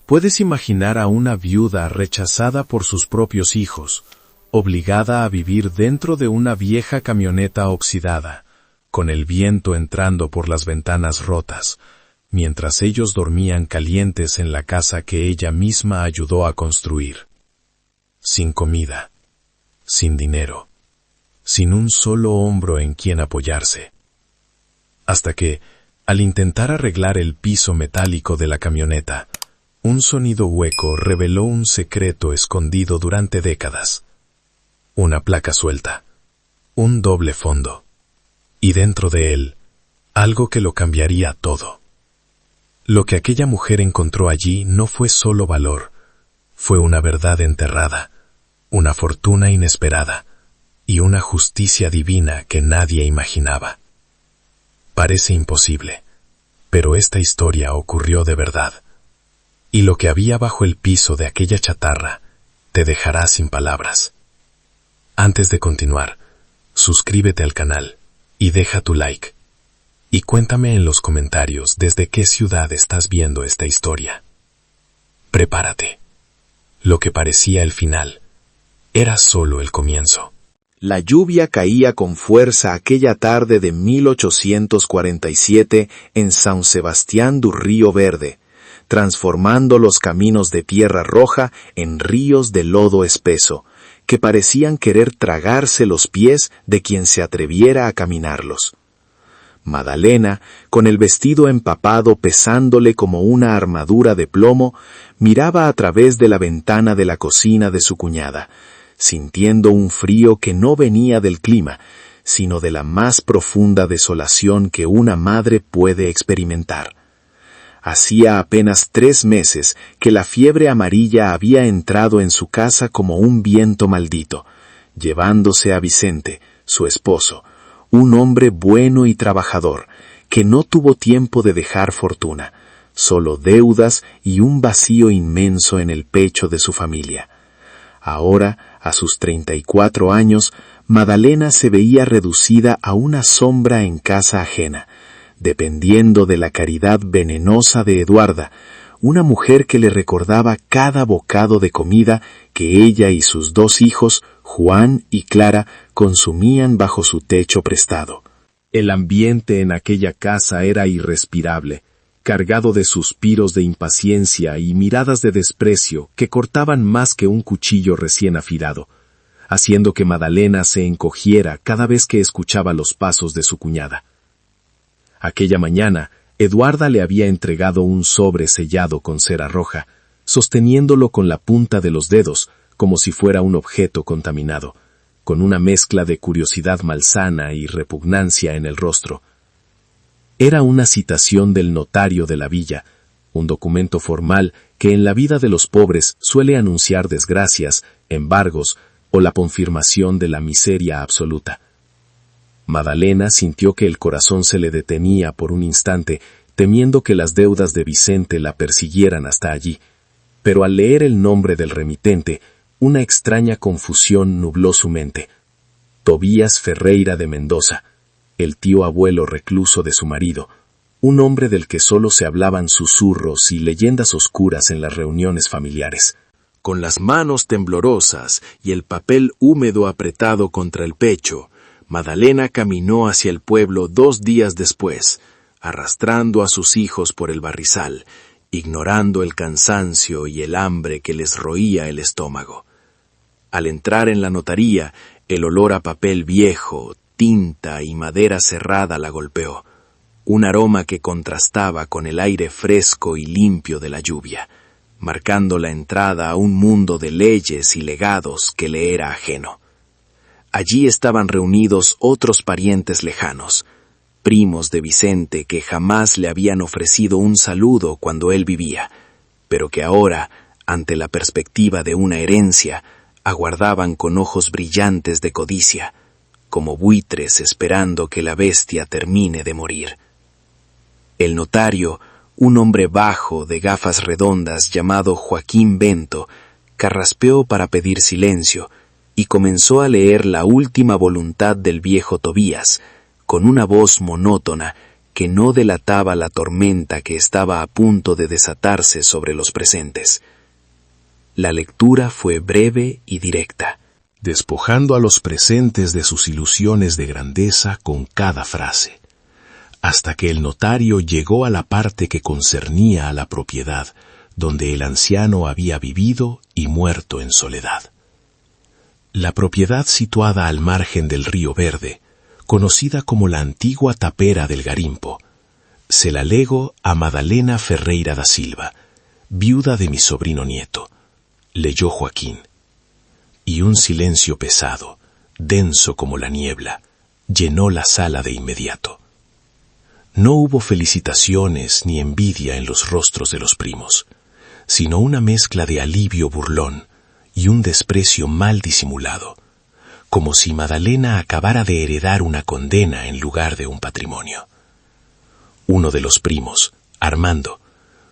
Puedes imaginar a una viuda rechazada por sus propios hijos, obligada a vivir dentro de una vieja camioneta oxidada, con el viento entrando por las ventanas rotas, mientras ellos dormían calientes en la casa que ella misma ayudó a construir. Sin comida, sin dinero, sin un solo hombro en quien apoyarse. Hasta que, al intentar arreglar el piso metálico de la camioneta, un sonido hueco reveló un secreto escondido durante décadas. Una placa suelta, un doble fondo, y dentro de él, algo que lo cambiaría todo. Lo que aquella mujer encontró allí no fue solo valor, fue una verdad enterrada, una fortuna inesperada y una justicia divina que nadie imaginaba. Parece imposible, pero esta historia ocurrió de verdad. Y lo que había bajo el piso de aquella chatarra te dejará sin palabras. Antes de continuar, suscríbete al canal y deja tu like. Y cuéntame en los comentarios desde qué ciudad estás viendo esta historia. Prepárate. Lo que parecía el final era solo el comienzo. La lluvia caía con fuerza aquella tarde de 1847 en San Sebastián du Río Verde, transformando los caminos de tierra roja en ríos de lodo espeso, que parecían querer tragarse los pies de quien se atreviera a caminarlos. Madalena, con el vestido empapado pesándole como una armadura de plomo, miraba a través de la ventana de la cocina de su cuñada, sintiendo un frío que no venía del clima, sino de la más profunda desolación que una madre puede experimentar. Hacía apenas 3 meses que la fiebre amarilla había entrado en su casa como un viento maldito, llevándose a Vicente, su esposo, un hombre bueno y trabajador, que no tuvo tiempo de dejar fortuna, solo deudas y un vacío inmenso en el pecho de su familia. Ahora, a sus 34 años, Madalena se veía reducida a una sombra en casa ajena, dependiendo de la caridad venenosa de Eduarda, una mujer que le recordaba cada bocado de comida que ella y sus 2 hijos, Juan y Clara, consumían bajo su techo prestado. El ambiente en aquella casa era irrespirable, cargado de suspiros de impaciencia y miradas de desprecio que cortaban más que un cuchillo recién afilado, haciendo que Madalena se encogiera cada vez que escuchaba los pasos de su cuñada. Aquella mañana, Eduarda le había entregado un sobre sellado con cera roja, sosteniéndolo con la punta de los dedos, como si fuera un objeto contaminado, con una mezcla de curiosidad malsana y repugnancia en el rostro. Era una citación del notario de la villa, un documento formal que en la vida de los pobres suele anunciar desgracias, embargos o la confirmación de la miseria absoluta. Madalena sintió que el corazón se le detenía por un instante, temiendo que las deudas de Vicente la persiguieran hasta allí, pero al leer el nombre del remitente, una extraña confusión nubló su mente. Tobías Ferreira de Mendoza, el tío abuelo recluso de su marido, un hombre del que solo se hablaban susurros y leyendas oscuras en las reuniones familiares. Con las manos temblorosas y el papel húmedo apretado contra el pecho, Madalena caminó hacia el pueblo 2 días después, arrastrando a sus hijos por el barrizal, ignorando el cansancio y el hambre que les roía el estómago. Al entrar en la notaría, el olor a papel viejo, tinta y madera cerrada la golpeó, un aroma que contrastaba con el aire fresco y limpio de la lluvia, marcando la entrada a un mundo de leyes y legados que le era ajeno. Allí estaban reunidos otros parientes lejanos, primos de Vicente que jamás le habían ofrecido un saludo cuando él vivía, pero que ahora, ante la perspectiva de una herencia, aguardaban con ojos brillantes de codicia, como buitres esperando que la bestia termine de morir. El notario, un hombre bajo de gafas redondas llamado Joaquín Bento, carraspeó para pedir silencio y comenzó a leer la última voluntad del viejo Tobías, con una voz monótona que no delataba la tormenta que estaba a punto de desatarse sobre los presentes. La lectura fue breve y directa, despojando a los presentes de sus ilusiones de grandeza con cada frase, hasta que el notario llegó a la parte que concernía a la propiedad, donde el anciano había vivido y muerto en soledad. La propiedad situada al margen del río Verde, conocida como la antigua tapera del Garimpo, se la lego a Madalena Ferreira da Silva, viuda de mi sobrino nieto, leyó Joaquín. Y un silencio pesado, denso como la niebla, llenó la sala de inmediato. No hubo felicitaciones ni envidia en los rostros de los primos, sino una mezcla de alivio burlón y un desprecio mal disimulado, como si Madalena acabara de heredar una condena en lugar de un patrimonio. Uno de los primos, Armando,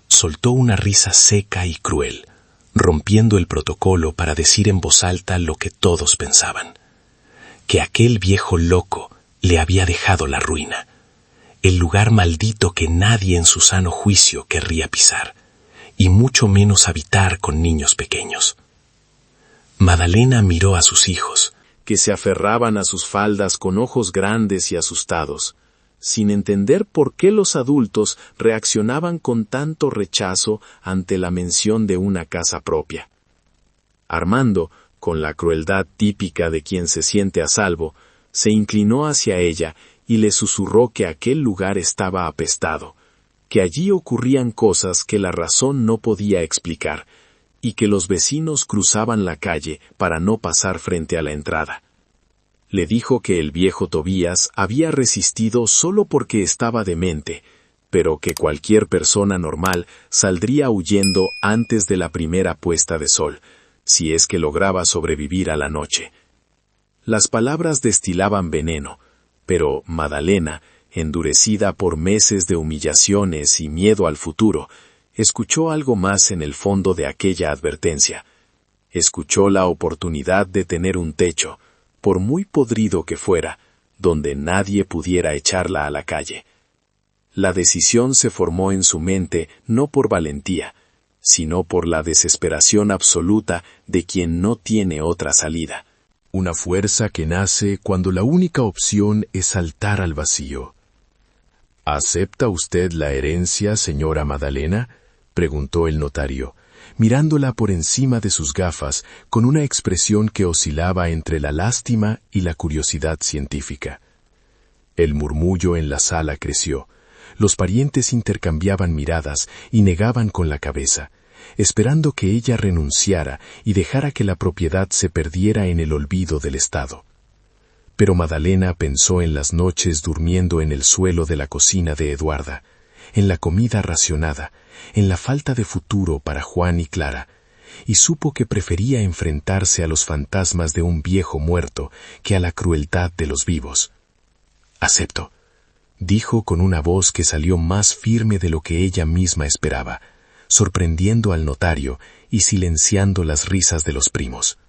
soltó una risa seca y cruel, rompiendo el protocolo para decir en voz alta lo que todos pensaban, que aquel viejo loco le había dejado la ruina, el lugar maldito que nadie en su sano juicio querría pisar, y mucho menos habitar con niños pequeños. Madalena miró a sus hijos, que se aferraban a sus faldas con ojos grandes y asustados, sin entender por qué los adultos reaccionaban con tanto rechazo ante la mención de una casa propia. Armando, con la crueldad típica de quien se siente a salvo, se inclinó hacia ella y le susurró que aquel lugar estaba apestado, que allí ocurrían cosas que la razón no podía explicar, y que los vecinos cruzaban la calle para no pasar frente a la entrada. Le dijo que el viejo Tobías había resistido solo porque estaba demente, pero que cualquier persona normal saldría huyendo antes de la primera puesta de sol, si es que lograba sobrevivir a la noche. Las palabras destilaban veneno, pero Madalena, endurecida por meses de humillaciones y miedo al futuro, escuchó algo más en el fondo de aquella advertencia. Escuchó la oportunidad de tener un techo, por muy podrido que fuera, donde nadie pudiera echarla a la calle. La decisión se formó en su mente no por valentía, sino por la desesperación absoluta de quien no tiene otra salida. Una fuerza que nace cuando la única opción es saltar al vacío. ¿Acepta usted la herencia, señora Madalena?, preguntó el notario, mirándola por encima de sus gafas con una expresión que oscilaba entre la lástima y la curiosidad científica. El murmullo en la sala creció. Los parientes intercambiaban miradas y negaban con la cabeza, esperando que ella renunciara y dejara que la propiedad se perdiera en el olvido del Estado. Pero Madalena pensó en las noches durmiendo en el suelo de la cocina de Eduarda, en la comida racionada, en la falta de futuro para Juan y Clara, y supo que prefería enfrentarse a los fantasmas de un viejo muerto que a la crueldad de los vivos. «Acepto», dijo con una voz que salió más firme de lo que ella misma esperaba, sorprendiendo al notario y silenciando las risas de los primos.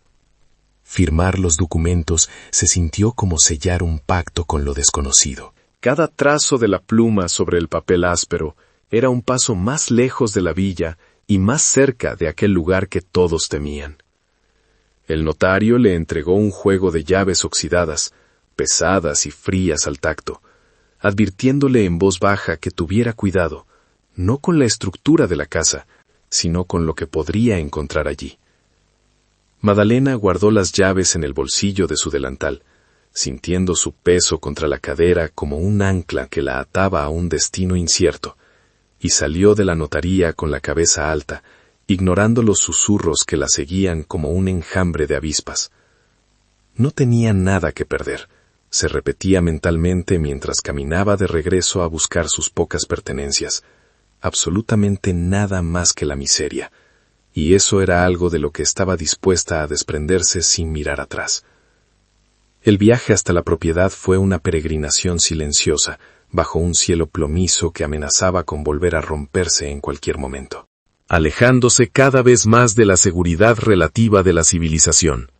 Firmar los documentos se sintió como sellar un pacto con lo desconocido. Cada trazo de la pluma sobre el papel áspero era un paso más lejos de la villa y más cerca de aquel lugar que todos temían. El notario le entregó un juego de llaves oxidadas, pesadas y frías al tacto, advirtiéndole en voz baja que tuviera cuidado, no con la estructura de la casa, sino con lo que podría encontrar allí. Madalena guardó las llaves en el bolsillo de su delantal, sintiendo su peso contra la cadera como un ancla que la ataba a un destino incierto, y salió de la notaría con la cabeza alta, ignorando los susurros que la seguían como un enjambre de avispas. No tenía nada que perder, se repetía mentalmente mientras caminaba de regreso a buscar sus pocas pertenencias, absolutamente nada más que la miseria, y eso era algo de lo que estaba dispuesta a desprenderse sin mirar atrás. El viaje hasta la propiedad fue una peregrinación silenciosa, bajo un cielo plomizo que amenazaba con volver a romperse en cualquier momento, alejándose cada vez más de la seguridad relativa de la civilización.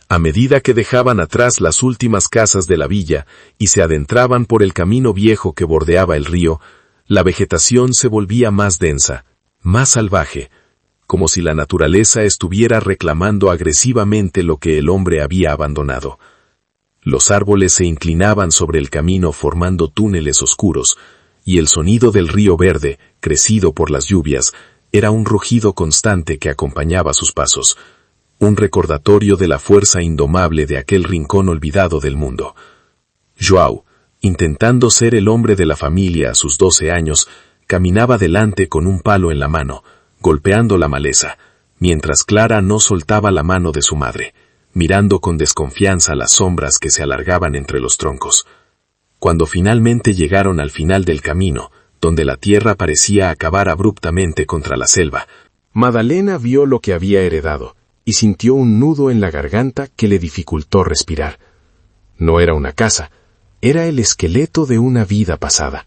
A medida que dejaban atrás las últimas casas de la villa y se adentraban por el camino viejo que bordeaba el río, la vegetación se volvía más densa, más salvaje, como si la naturaleza estuviera reclamando agresivamente lo que el hombre había abandonado. Los árboles se inclinaban sobre el camino formando túneles oscuros, y el sonido del río verde, crecido por las lluvias, era un rugido constante que acompañaba sus pasos, un recordatorio de la fuerza indomable de aquel rincón olvidado del mundo. João, intentando ser el hombre de la familia a sus 12 años, caminaba delante con un palo en la mano, golpeando la maleza, mientras Clara no soltaba la mano de su madre, mirando con desconfianza las sombras que se alargaban entre los troncos. Cuando finalmente llegaron al final del camino, donde la tierra parecía acabar abruptamente contra la selva, Madalena vio lo que había heredado y sintió un nudo en la garganta que le dificultó respirar. No era una casa, era el esqueleto de una vida pasada,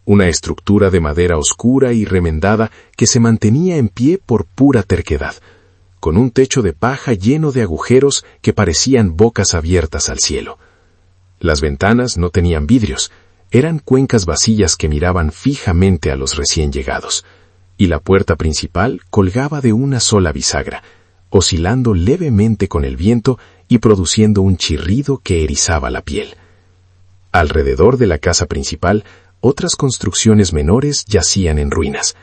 una estructura de madera oscura y remendada que se mantenía en pie por pura terquedad, con un techo de paja lleno de agujeros que parecían bocas abiertas al cielo. Las ventanas no tenían vidrios, eran cuencas vacías que miraban fijamente a los recién llegados, y la puerta principal colgaba de una sola bisagra, oscilando levemente con el viento y produciendo un chirrido que erizaba la piel. Alrededor de la casa principal, otras construcciones menores yacían en ruinas,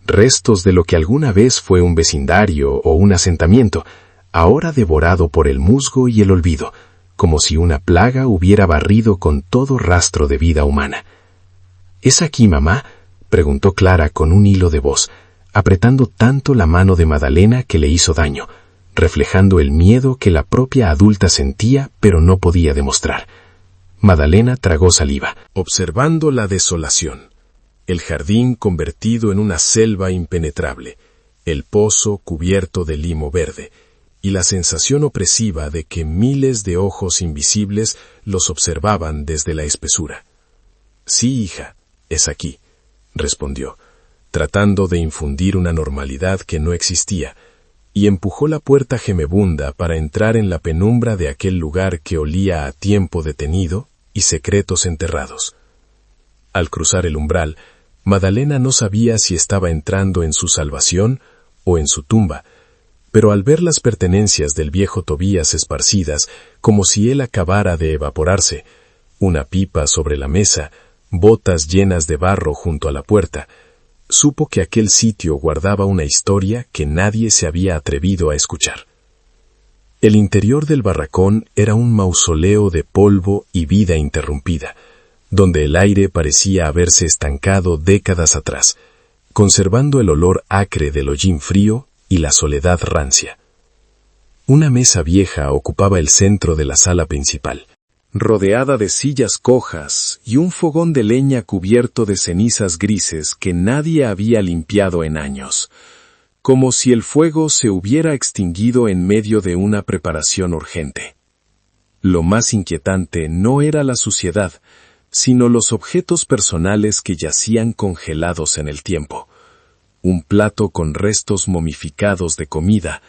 restos de lo que alguna vez fue un vecindario o un asentamiento, ahora devorado por el musgo y el olvido, como si una plaga hubiera barrido con todo rastro de vida humana. —¿Es aquí, mamá? —preguntó Clara con un hilo de voz, apretando tanto la mano de Madalena que le hizo daño, reflejando el miedo que la propia adulta sentía pero no podía demostrar. Madalena tragó saliva, observando la desolación, el jardín convertido en una selva impenetrable, el pozo cubierto de limo verde, y la sensación opresiva de que miles de ojos invisibles los observaban desde la espesura. —Sí, hija, es aquí —respondió, tratando de infundir una normalidad que no existía, y empujó la puerta gemebunda para entrar en la penumbra de aquel lugar que olía a tiempo detenido y secretos enterrados. Al cruzar el umbral, Madalena no sabía si estaba entrando en su salvación o en su tumba, pero al ver las pertenencias del viejo Tobías esparcidas, como si él acabara de evaporarse, una pipa sobre la mesa, botas llenas de barro junto a la puerta, supo que aquel sitio guardaba una historia que nadie se había atrevido a escuchar. El interior del barracón era un mausoleo de polvo y vida interrumpida, donde el aire parecía haberse estancado décadas atrás, conservando el olor acre del hollín frío y la soledad rancia. Una mesa vieja ocupaba el centro de la sala principal, rodeada de sillas cojas y un fogón de leña cubierto de cenizas grises que nadie había limpiado en años, como si el fuego se hubiera extinguido en medio de una preparación urgente. Lo más inquietante no era la suciedad, sino los objetos personales que yacían congelados en el tiempo. Un plato con restos momificados de comida,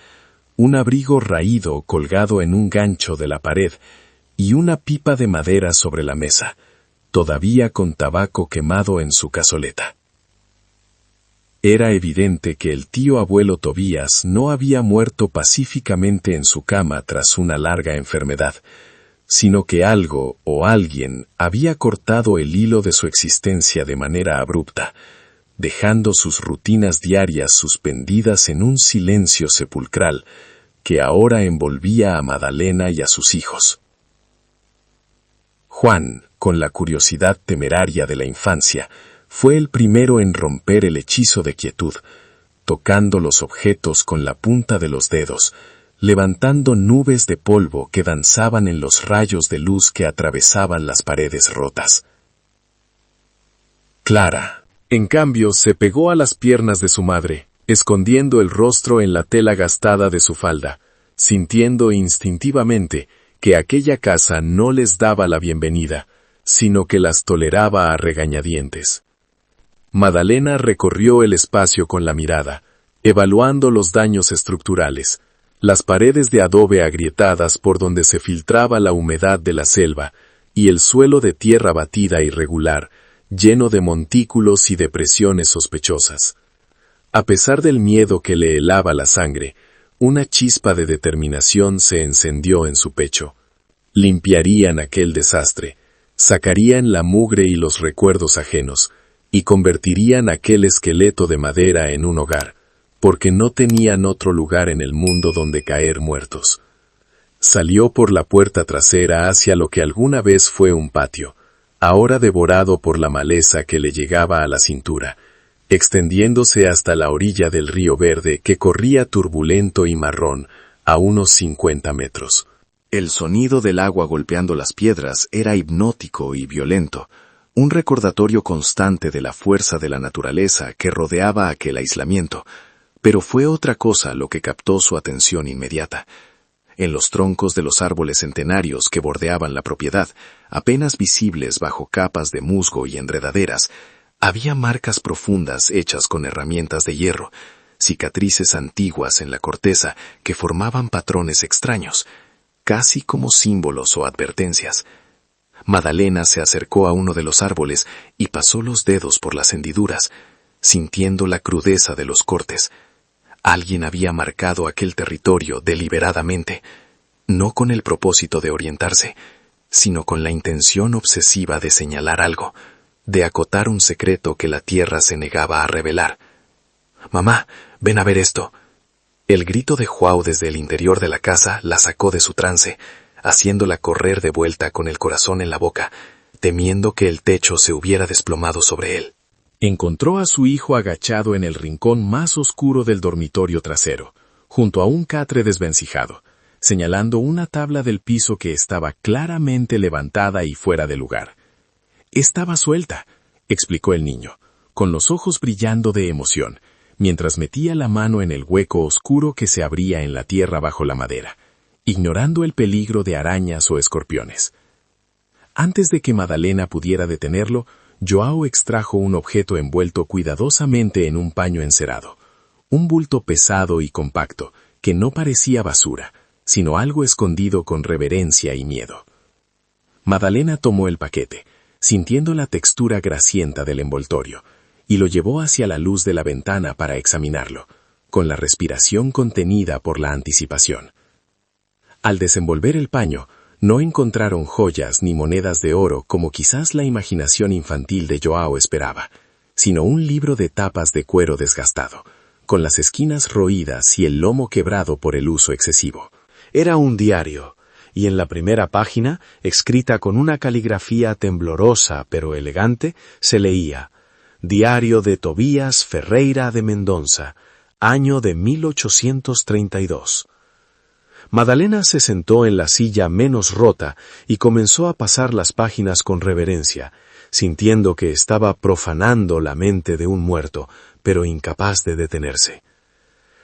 un abrigo raído colgado en un gancho de la pared y una pipa de madera sobre la mesa, todavía con tabaco quemado en su cazoleta. Era evidente que el tío abuelo Tobías no había muerto pacíficamente en su cama tras una larga enfermedad, sino que algo o alguien había cortado el hilo de su existencia de manera abrupta, dejando sus rutinas diarias suspendidas en un silencio sepulcral que ahora envolvía a Madalena y a sus hijos. Juan, con la curiosidad temeraria de la infancia, fue el primero en romper el hechizo de quietud, tocando los objetos con la punta de los dedos, levantando nubes de polvo que danzaban en los rayos de luz que atravesaban las paredes rotas. Clara, en cambio, se pegó a las piernas de su madre, escondiendo el rostro en la tela gastada de su falda, sintiendo instintivamente que aquella casa no les daba la bienvenida, sino que las toleraba a regañadientes. Madalena recorrió el espacio con la mirada, evaluando los daños estructurales, Las paredes de adobe agrietadas por donde se filtraba la humedad de la selva, y el suelo de tierra batida irregular, lleno de montículos y depresiones sospechosas. A pesar del miedo que le helaba la sangre, una chispa de determinación se encendió en su pecho. Limpiarían aquel desastre, sacarían la mugre y los recuerdos ajenos, y convertirían aquel esqueleto de madera en un hogar, porque no tenían otro lugar en el mundo donde caer muertos. Salió por la puerta trasera hacia lo que alguna vez fue un patio, ahora devorado por la maleza que le llegaba a la cintura, extendiéndose hasta la orilla del río Verde que corría turbulento y marrón a unos 50 metros. El sonido del agua golpeando las piedras era hipnótico y violento, un recordatorio constante de la fuerza de la naturaleza que rodeaba aquel aislamiento, pero fue otra cosa lo que captó su atención inmediata. En los troncos de los árboles centenarios que bordeaban la propiedad, apenas visibles bajo capas de musgo y enredaderas, había marcas profundas hechas con herramientas de hierro, cicatrices antiguas en la corteza que formaban patrones extraños, casi como símbolos o advertencias. Madalena se acercó a uno de los árboles y pasó los dedos por las hendiduras, sintiendo la crudeza de los cortes. Alguien había marcado aquel territorio deliberadamente, no con el propósito de orientarse, sino con la intención obsesiva de señalar algo, de acotar un secreto que la tierra se negaba a revelar. «Mamá, ven a ver esto». El grito de Joao desde el interior de la casa la sacó de su trance, haciéndola correr de vuelta con el corazón en la boca, temiendo que el techo se hubiera desplomado sobre él. Encontró a su hijo agachado en el rincón más oscuro del dormitorio trasero, junto a un catre desvencijado, señalando una tabla del piso que estaba claramente levantada y fuera de lugar. «Estaba suelta», explicó el niño, con los ojos brillando de emoción, mientras metía la mano en el hueco oscuro que se abría en la tierra bajo la madera, ignorando el peligro de arañas o escorpiones. Antes de que Madalena pudiera detenerlo, Joao extrajo un objeto envuelto cuidadosamente en un paño encerado, un bulto pesado y compacto, que no parecía basura, sino algo escondido con reverencia y miedo. Madalena tomó el paquete, sintiendo la textura grasienta del envoltorio, y lo llevó hacia la luz de la ventana para examinarlo, con la respiración contenida por la anticipación. Al desenvolver el paño, no encontraron joyas ni monedas de oro como quizás la imaginación infantil de Joao esperaba, sino un libro de tapas de cuero desgastado, con las esquinas roídas y el lomo quebrado por el uso excesivo. Era un diario, y en la primera página, escrita con una caligrafía temblorosa pero elegante, se leía: Diario de Tobías Ferreira de Mendonça, año de 1832. Madalena se sentó en la silla menos rota y comenzó a pasar las páginas con reverencia, sintiendo que estaba profanando la mente de un muerto, pero incapaz de detenerse.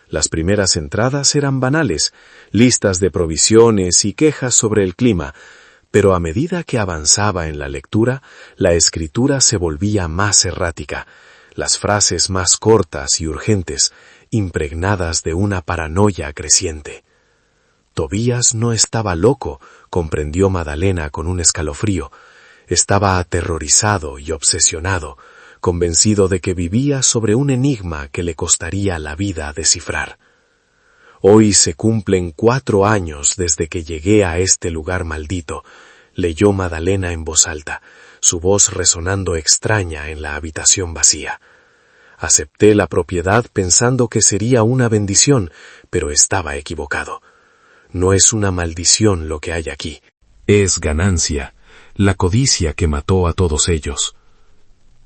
Las primeras entradas eran banales, listas de provisiones y quejas sobre el clima, pero a medida que avanzaba en la lectura, la escritura se volvía más errática, las frases más cortas y urgentes, impregnadas de una paranoia creciente. Tobías no estaba loco, comprendió Madalena con un escalofrío. Estaba aterrorizado y obsesionado, convencido de que vivía sobre un enigma que le costaría la vida descifrar. Hoy se cumplen 4 años desde que llegué a este lugar maldito, leyó Madalena en voz alta, su voz resonando extraña en la habitación vacía. Acepté la propiedad pensando que sería una bendición, pero estaba equivocado. No es una maldición lo que hay aquí. Es ganancia, la codicia que mató a todos ellos.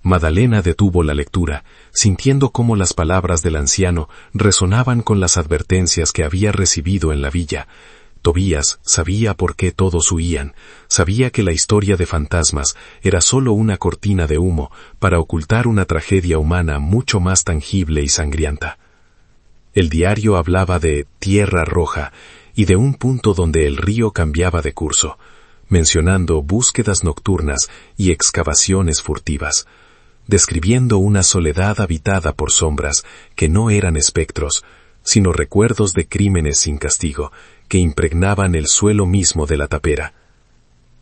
Madalena detuvo la lectura, sintiendo cómo las palabras del anciano resonaban con las advertencias que había recibido en la villa. Tobías sabía por qué todos huían, sabía que la historia de fantasmas era solo una cortina de humo para ocultar una tragedia humana mucho más tangible y sangrienta. El diario hablaba de Tierra Roja y de un punto donde el río cambiaba de curso, mencionando búsquedas nocturnas y excavaciones furtivas, describiendo una soledad habitada por sombras que no eran espectros, sino recuerdos de crímenes sin castigo que impregnaban el suelo mismo de la tapera.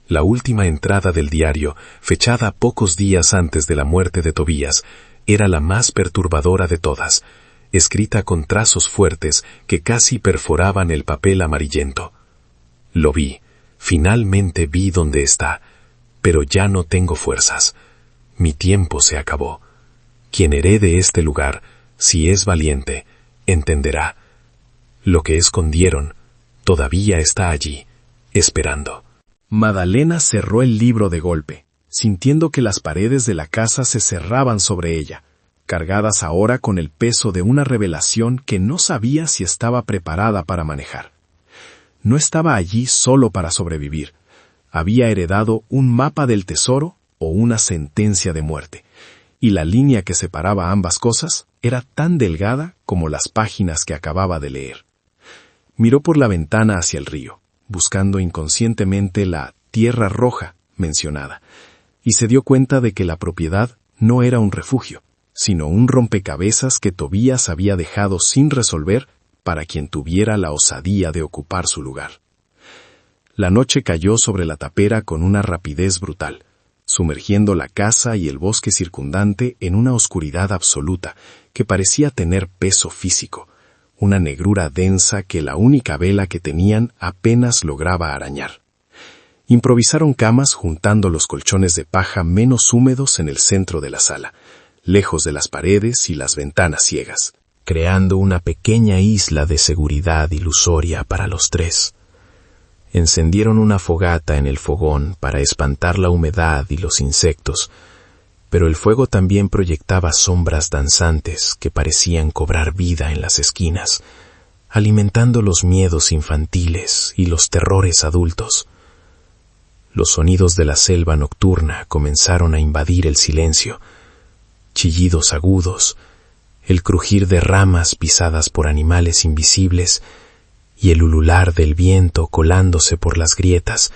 La última entrada del diario, fechada pocos días antes de la muerte de Tobías, era la más perturbadora de todas, escrita con trazos fuertes que casi perforaban el papel amarillento. Lo vi, finalmente vi dónde está, pero ya no tengo fuerzas. Mi tiempo se acabó. Quien herede este lugar, si es valiente, entenderá. Lo que escondieron todavía está allí, esperando. Madalena cerró el libro de golpe, sintiendo que las paredes de la casa se cerraban sobre ella, cargadas ahora con el peso de una revelación que no sabía si estaba preparada para manejar. No estaba allí solo para sobrevivir. Había heredado un mapa del tesoro o una sentencia de muerte, y la línea que separaba ambas cosas era tan delgada como las páginas que acababa de leer. Miró por la ventana hacia el río, buscando inconscientemente la tierra roja mencionada, y se dio cuenta de que la propiedad no era un refugio, sino un rompecabezas que Tobías había dejado sin resolver para quien tuviera la osadía de ocupar su lugar. La noche cayó sobre la tapera con una rapidez brutal, sumergiendo la casa y el bosque circundante en una oscuridad absoluta que parecía tener peso físico, una negrura densa que la única vela que tenían apenas lograba arañar. Improvisaron camas juntando los colchones de paja menos húmedos en el centro de la sala, lejos de las paredes y las ventanas ciegas, creando una pequeña isla de seguridad ilusoria para los tres. Encendieron una fogata en el fogón para espantar la humedad y los insectos, pero el fuego también proyectaba sombras danzantes que parecían cobrar vida en las esquinas, alimentando los miedos infantiles y los terrores adultos. Los sonidos de la selva nocturna comenzaron a invadir el silencio, chillidos agudos, el crujir de ramas pisadas por animales invisibles y el ulular del viento colándose por las grietas,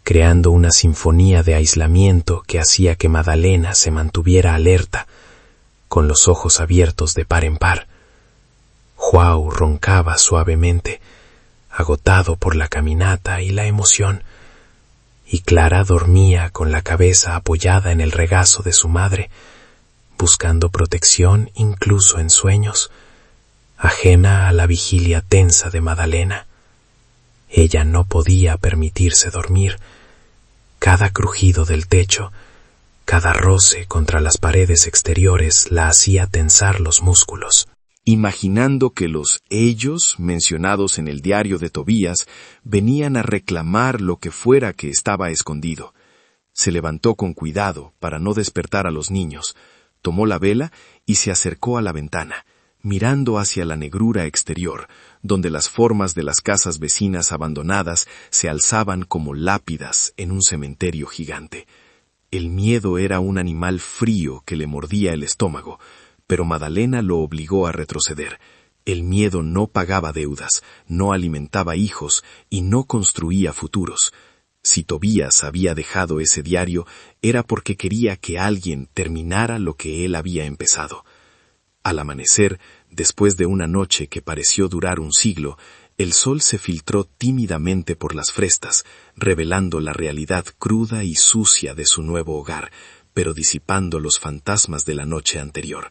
creando una sinfonía de aislamiento que hacía que Madalena se mantuviera alerta, con los ojos abiertos de par en par. Joao roncaba suavemente, agotado por la caminata y la emoción, y Clara dormía con la cabeza apoyada en el regazo de su madre, buscando protección incluso en sueños, ajena a la vigilia tensa de Madalena. Ella no podía permitirse dormir. Cada crujido del techo, cada roce contra las paredes exteriores la hacía tensar los músculos. Imaginando que los ellos mencionados en el diario de Tobías venían a reclamar lo que fuera que estaba escondido. Se levantó con cuidado para no despertar a los niños, tomó la vela y se acercó a la ventana, mirando hacia la negrura exterior, donde las formas de las casas vecinas abandonadas se alzaban como lápidas en un cementerio gigante. El miedo era un animal frío que le mordía el estómago, pero Madalena lo obligó a retroceder. El miedo no pagaba deudas, no alimentaba hijos y no construía futuros. Si Tobías había dejado ese diario, era porque quería que alguien terminara lo que él había empezado. Al amanecer, después de una noche que pareció durar un siglo, el sol se filtró tímidamente por las frestas, revelando la realidad cruda y sucia de su nuevo hogar, pero disipando los fantasmas de la noche anterior.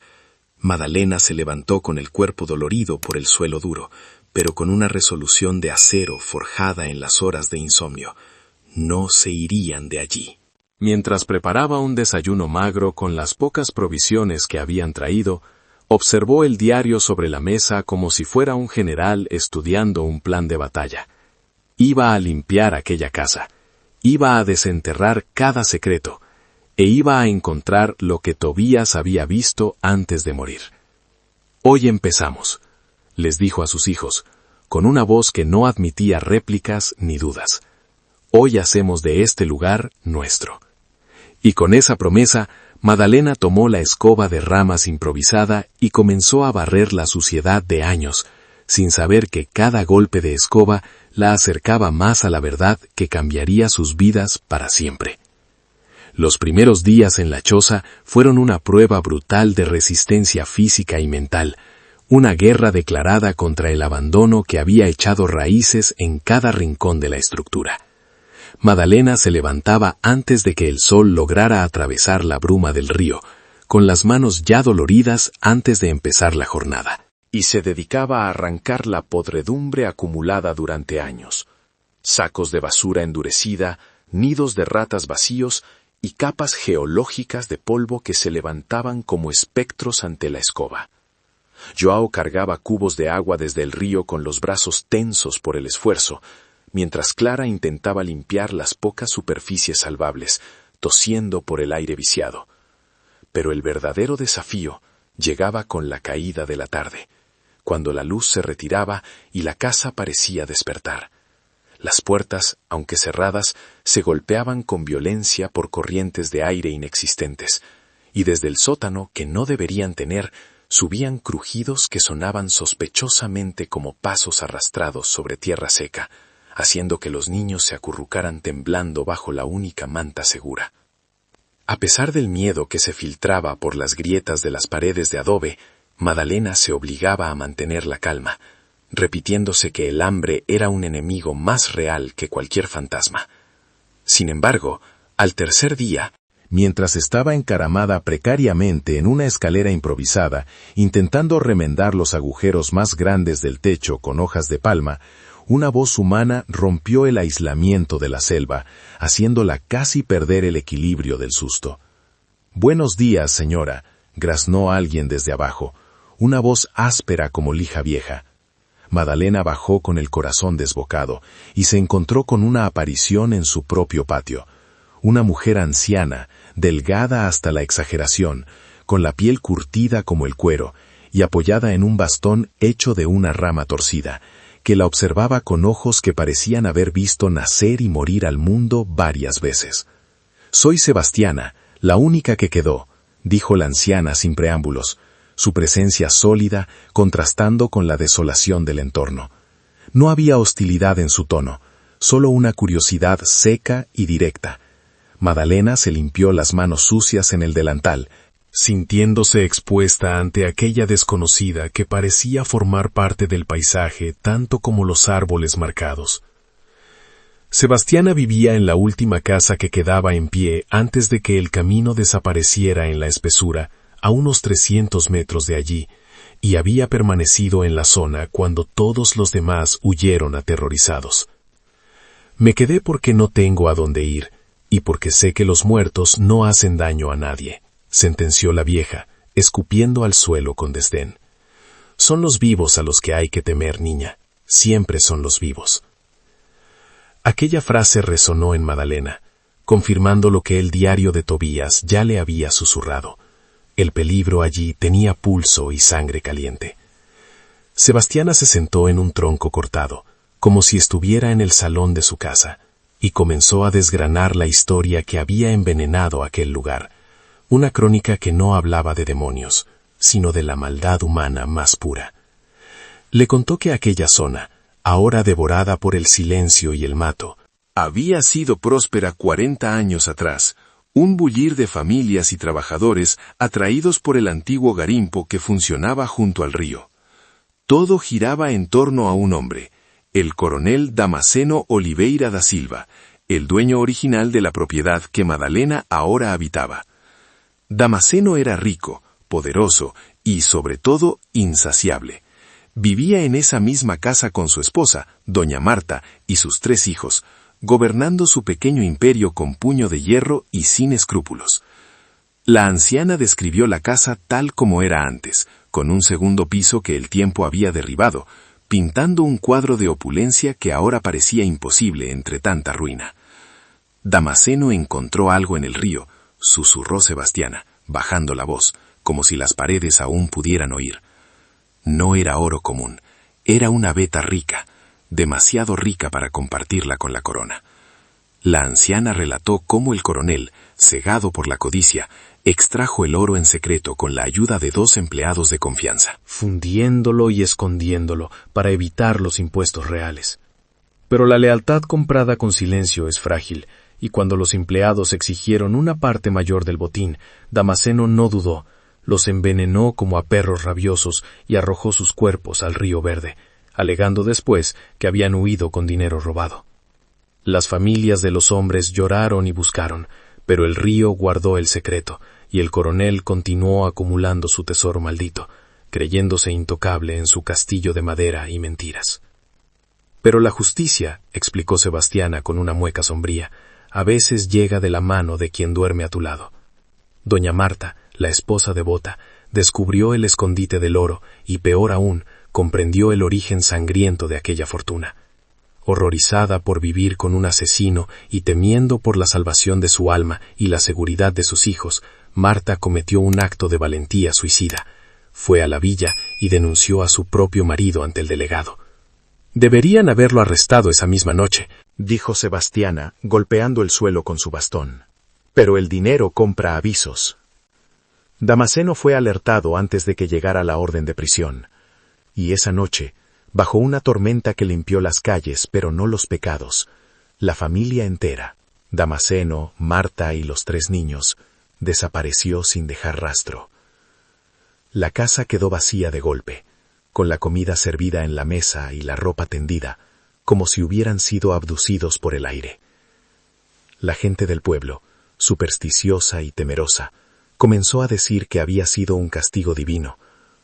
Madalena se levantó con el cuerpo dolorido por el suelo duro, pero con una resolución de acero forjada en las horas de insomnio. No se irían de allí. Mientras preparaba un desayuno magro con las pocas provisiones que habían traído, observó el diario sobre la mesa como si fuera un general estudiando un plan de batalla. Iba a limpiar aquella casa, iba a desenterrar cada secreto, e iba a encontrar lo que Tobías había visto antes de morir. «Hoy empezamos», les dijo a sus hijos, con una voz que no admitía réplicas ni dudas. «Hoy hacemos de este lugar nuestro». Y con esa promesa, Madalena tomó la escoba de ramas improvisada y comenzó a barrer la suciedad de años, sin saber que cada golpe de escoba la acercaba más a la verdad que cambiaría sus vidas para siempre. Los primeros días en la choza fueron una prueba brutal de resistencia física y mental, Una guerra declarada contra el abandono que había echado raíces en cada rincón de la estructura. Madalena se levantaba antes de que el sol lograra atravesar la bruma del río, con las manos ya doloridas antes de empezar la jornada, y se dedicaba a arrancar la podredumbre acumulada durante años. Sacos de basura endurecida, nidos de ratas vacíos y capas geológicas de polvo que se levantaban como espectros ante la escoba. Joao cargaba cubos de agua desde el río con los brazos tensos por el esfuerzo, mientras Clara intentaba limpiar las pocas superficies salvables, tosiendo por el aire viciado. Pero el verdadero desafío llegaba con la caída de la tarde, cuando la luz se retiraba y la casa parecía despertar. Las puertas, aunque cerradas, se golpeaban con violencia por corrientes de aire inexistentes, y desde el sótano, que no deberían tener, subían crujidos que sonaban sospechosamente como pasos arrastrados sobre tierra seca, haciendo que los niños se acurrucaran temblando bajo la única manta segura. A pesar del miedo que se filtraba por las grietas de las paredes de adobe, Madalena se obligaba a mantener la calma, repitiéndose que el hambre era un enemigo más real que cualquier fantasma. Sin embargo, al tercer día, mientras estaba encaramada precariamente en una escalera improvisada, intentando remendar los agujeros más grandes del techo con hojas de palma, una voz humana rompió el aislamiento de la selva, haciéndola casi perder el equilibrio del susto. «Buenos días, señora», graznó alguien desde abajo, una voz áspera como lija vieja. Madalena bajó con el corazón desbocado y se encontró con una aparición en su propio patio. Una mujer anciana, delgada hasta la exageración, con la piel curtida como el cuero y apoyada en un bastón hecho de una rama torcida, que la observaba con ojos que parecían haber visto nacer y morir al mundo varias veces. «Soy Sebastiana, la única que quedó», dijo la anciana sin preámbulos, su presencia sólida contrastando con la desolación del entorno. No había hostilidad en su tono, solo una curiosidad seca y directa. Madalena se limpió las manos sucias en el delantal, sintiéndose expuesta ante aquella desconocida que parecía formar parte del paisaje tanto como los árboles marcados. Sebastiana vivía en la última casa que quedaba en pie antes de que el camino desapareciera en la espesura, a unos 300 metros de allí, y había permanecido en la zona cuando todos los demás huyeron aterrorizados. «Me quedé porque no tengo a dónde ir, y porque sé que los muertos no hacen daño a nadie», sentenció la vieja, escupiendo al suelo con desdén. «Son los vivos a los que hay que temer, niña. Siempre son los vivos». Aquella frase resonó en Madalena, confirmando lo que el diario de Tobías ya le había susurrado. El peligro allí tenía pulso y sangre caliente. Sebastiana se sentó en un tronco cortado, como si estuviera en el salón de su casa, y comenzó a desgranar la historia que había envenenado aquel lugar, una crónica que no hablaba de demonios, sino de la maldad humana más pura. Le contó que aquella zona, ahora devorada por el silencio y el mato, había sido próspera 40 años atrás, un bullir de familias y trabajadores atraídos por el antiguo garimpo que funcionaba junto al río. Todo giraba en torno a un hombre, el coronel Damasceno Oliveira da Silva, el dueño original de la propiedad que Madalena ahora habitaba. Damasceno era rico, poderoso y, sobre todo, insaciable. Vivía en esa misma casa con su esposa, doña Marta, y sus 3 hijos, gobernando su pequeño imperio con puño de hierro y sin escrúpulos. La anciana describió la casa tal como era antes, con un segundo piso que el tiempo había derribado, pintando un cuadro de opulencia que ahora parecía imposible entre tanta ruina. Damasceno encontró algo en el río, susurró Sebastiana, bajando la voz, como si las paredes aún pudieran oír. No era oro común, era una veta rica, demasiado rica para compartirla con la corona. La anciana relató cómo el coronel, cegado por la codicia, extrajo el oro en secreto con la ayuda de 2 empleados de confianza, fundiéndolo y escondiéndolo para evitar los impuestos reales. Pero la lealtad comprada con silencio es frágil, y cuando los empleados exigieron una parte mayor del botín, Damasceno no dudó, los envenenó como a perros rabiosos y arrojó sus cuerpos al río Verde, alegando después que habían huido con dinero robado. Las familias de los hombres lloraron y buscaron, pero el río guardó el secreto, y el coronel continuó acumulando su tesoro maldito, creyéndose intocable en su castillo de madera y mentiras. Pero la justicia, explicó Sebastiana con una mueca sombría, a veces llega de la mano de quien duerme a tu lado. Doña Marta, la esposa devota, descubrió el escondite del oro y, peor aún, comprendió el origen sangriento de aquella fortuna. Horrorizada por vivir con un asesino y temiendo por la salvación de su alma y la seguridad de sus hijos, Marta cometió un acto de valentía suicida. Fue a la villa y denunció a su propio marido ante el delegado. Deberían haberlo arrestado esa misma noche, dijo Sebastiana, golpeando el suelo con su bastón. Pero el dinero compra avisos. Damasceno fue alertado antes de que llegara la orden de prisión. Y esa noche, bajo una tormenta que limpió las calles, pero no los pecados, la familia entera, Damasceno, Marta y los 3 niños, desapareció sin dejar rastro. La casa quedó vacía de golpe, con la comida servida en la mesa y la ropa tendida, como si hubieran sido abducidos por el aire. La gente del pueblo, supersticiosa y temerosa, comenzó a decir que había sido un castigo divino,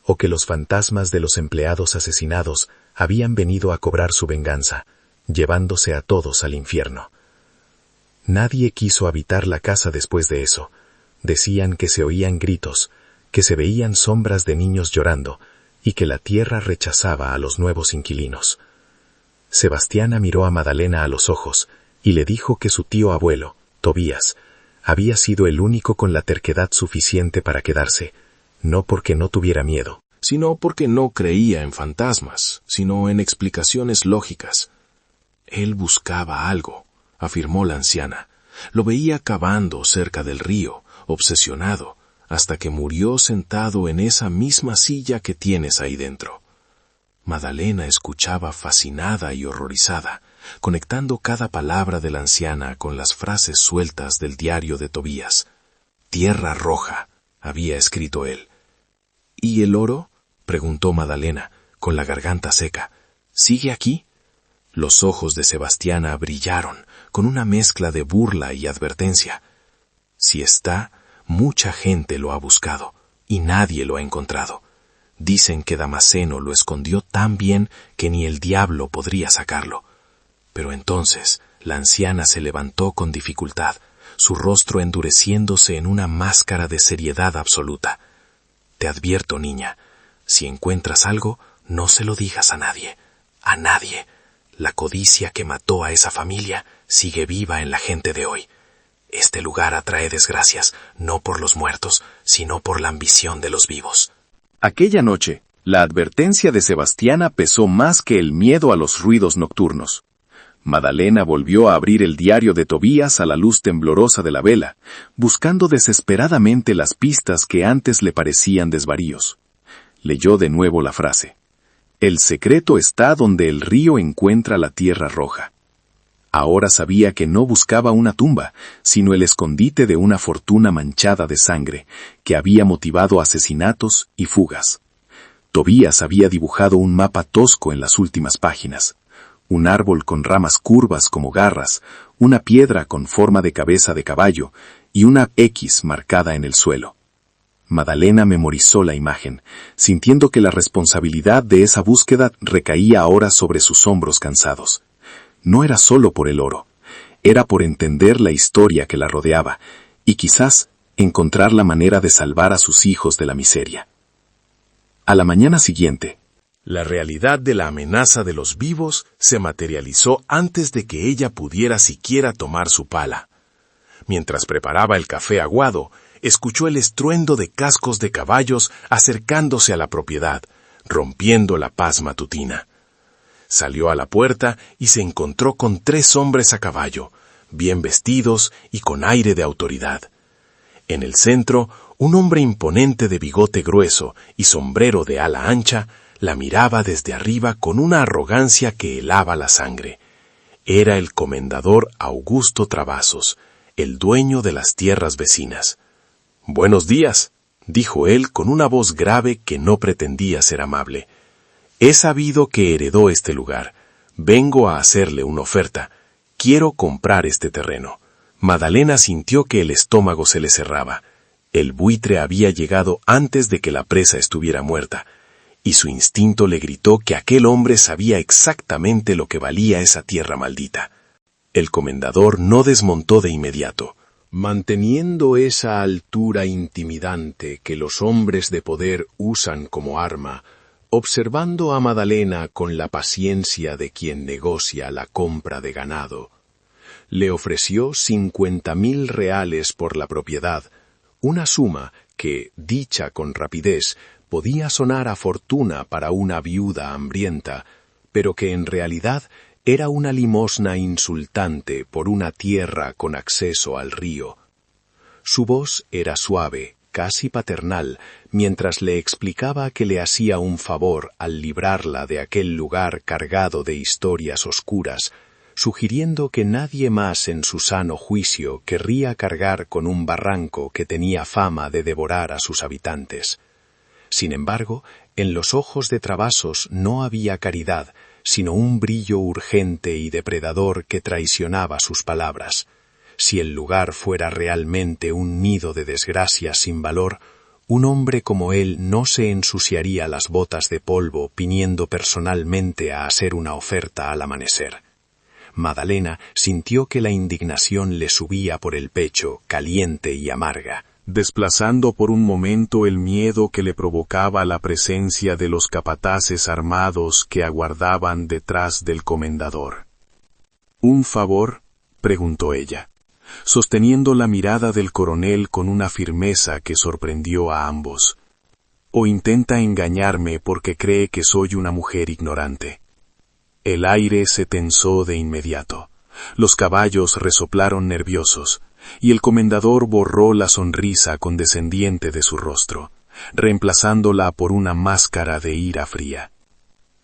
o que los fantasmas de los empleados asesinados habían venido a cobrar su venganza, llevándose a todos al infierno. Nadie quiso habitar la casa después de eso. Decían que se oían gritos, que se veían sombras de niños llorando, y que la tierra rechazaba a los nuevos inquilinos. Sebastiana miró a Madalena a los ojos y le dijo que su tío abuelo, Tobías, había sido el único con la terquedad suficiente para quedarse, no porque no tuviera miedo, sino porque no creía en fantasmas, sino en explicaciones lógicas. Él buscaba algo, afirmó la anciana. Lo veía cavando cerca del río, obsesionado, hasta que murió sentado en esa misma silla que tienes ahí dentro. Madalena escuchaba fascinada y horrorizada, conectando cada palabra de la anciana con las frases sueltas del diario de Tobías. Tierra roja, había escrito él. ¿Y el oro?, preguntó Madalena, con la garganta seca. ¿Sigue aquí? Los ojos de Sebastiana brillaron, con una mezcla de burla y advertencia. Si está, mucha gente lo ha buscado, y nadie lo ha encontrado. Dicen que Damasceno lo escondió tan bien que ni el diablo podría sacarlo. Pero entonces la anciana se levantó con dificultad, su rostro endureciéndose en una máscara de seriedad absoluta. Te advierto, niña, si encuentras algo, no se lo digas a nadie. A nadie. La codicia que mató a esa familia sigue viva en la gente de hoy. Este lugar atrae desgracias, no por los muertos, sino por la ambición de los vivos. Aquella noche, la advertencia de Sebastiana pesó más que el miedo a los ruidos nocturnos. Madalena volvió a abrir el diario de Tobías a la luz temblorosa de la vela, buscando desesperadamente las pistas que antes le parecían desvaríos. Leyó de nuevo la frase. El secreto está donde el río encuentra la tierra roja. Ahora sabía que no buscaba una tumba, sino el escondite de una fortuna manchada de sangre, que había motivado asesinatos y fugas. Tobías había dibujado un mapa tosco en las últimas páginas. Un árbol con ramas curvas como garras, una piedra con forma de cabeza de caballo y una X marcada en el suelo. Madalena memorizó la imagen, sintiendo que la responsabilidad de esa búsqueda recaía ahora sobre sus hombros cansados. No era solo por el oro, era por entender la historia que la rodeaba y quizás encontrar la manera de salvar a sus hijos de la miseria. A la mañana siguiente, la realidad de la amenaza de los vivos se materializó antes de que ella pudiera siquiera tomar su pala. Mientras preparaba el café aguado, escuchó el estruendo de cascos de caballos acercándose a la propiedad, rompiendo la paz matutina. Salió a la puerta y se encontró con 3 hombres a caballo, bien vestidos y con aire de autoridad. En el centro, un hombre imponente de bigote grueso y sombrero de ala ancha la miraba desde arriba con una arrogancia que helaba la sangre. Era el comendador Augusto Travasos, el dueño de las tierras vecinas. «Buenos días», dijo él con una voz grave que no pretendía ser amable. He sabido que heredó este lugar. Vengo a hacerle una oferta. Quiero comprar este terreno. Madalena sintió que el estómago se le cerraba. El buitre había llegado antes de que la presa estuviera muerta, y su instinto le gritó que aquel hombre sabía exactamente lo que valía esa tierra maldita. El comendador no desmontó de inmediato. Manteniendo esa altura intimidante que los hombres de poder usan como arma, observando a Madalena con la paciencia de quien negocia la compra de ganado, le ofreció 50.000 reales por la propiedad, una suma que, dicha con rapidez, podía sonar a fortuna para una viuda hambrienta, pero que en realidad era una limosna insultante por una tierra con acceso al río. Su voz era suave, casi paternal, mientras le explicaba que le hacía un favor al librarla de aquel lugar cargado de historias oscuras, sugiriendo que nadie más en su sano juicio querría cargar con un barranco que tenía fama de devorar a sus habitantes. Sin embargo, en los ojos de Travasos no había caridad, sino un brillo urgente y depredador que traicionaba sus palabras. Si el lugar fuera realmente un nido de desgracias sin valor, un hombre como él no se ensuciaría las botas de polvo viniendo personalmente a hacer una oferta al amanecer. Madalena sintió que la indignación le subía por el pecho, caliente y amarga, desplazando por un momento el miedo que le provocaba la presencia de los capataces armados que aguardaban detrás del comendador. ¿Un favor?, preguntó ella, sosteniendo la mirada del coronel con una firmeza que sorprendió a ambos. ¿O intenta engañarme porque cree que soy una mujer ignorante? El aire se tensó de inmediato. Los caballos resoplaron nerviosos, y el comendador borró la sonrisa condescendiente de su rostro, reemplazándola por una máscara de ira fría.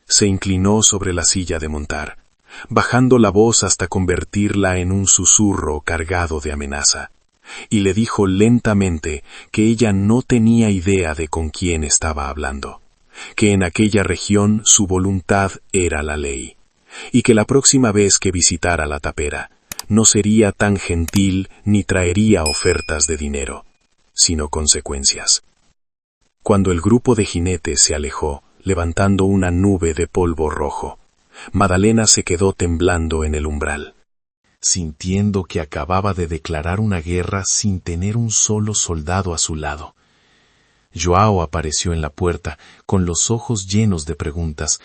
Se inclinó sobre la silla de montar, bajando la voz hasta convertirla en un susurro cargado de amenaza, y le dijo lentamente que ella no tenía idea de con quién estaba hablando, que en aquella región su voluntad era la ley, y que la próxima vez que visitara la tapera, no sería tan gentil ni traería ofertas de dinero, sino consecuencias. Cuando el grupo de jinetes se alejó, levantando una nube de polvo rojo, Madalena se quedó temblando en el umbral, sintiendo que acababa de declarar una guerra sin tener un solo soldado a su lado. Joao apareció en la puerta, con los ojos llenos de preguntas,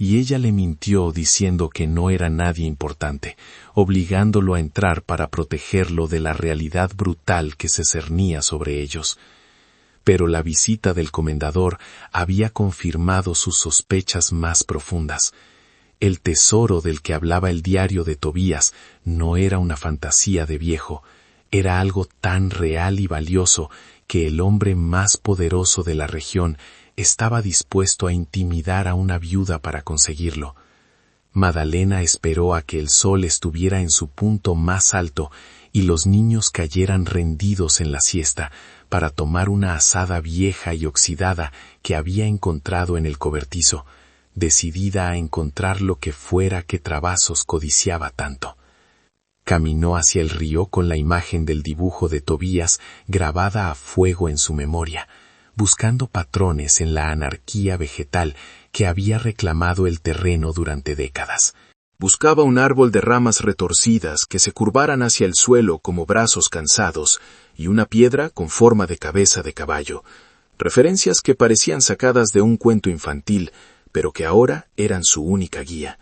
y ella le mintió diciendo que no era nadie importante, obligándolo a entrar para protegerlo de la realidad brutal que se cernía sobre ellos. Pero la visita del comendador había confirmado sus sospechas más profundas. El tesoro del que hablaba el diario de Tobías no era una fantasía de viejo, era algo tan real y valioso que el hombre más poderoso de la región estaba dispuesto a intimidar a una viuda para conseguirlo. Madalena esperó a que el sol estuviera en su punto más alto y los niños cayeran rendidos en la siesta para tomar una azada vieja y oxidada que había encontrado en el cobertizo, decidida a encontrar lo que fuera que Travasos codiciaba tanto. Caminó hacia el río con la imagen del dibujo de Tobías grabada a fuego en su memoria, buscando patrones en la anarquía vegetal que había reclamado el terreno durante décadas. Buscaba un árbol de ramas retorcidas que se curvaran hacia el suelo como brazos cansados y una piedra con forma de cabeza de caballo, referencias que parecían sacadas de un cuento infantil, pero que ahora eran su única guía.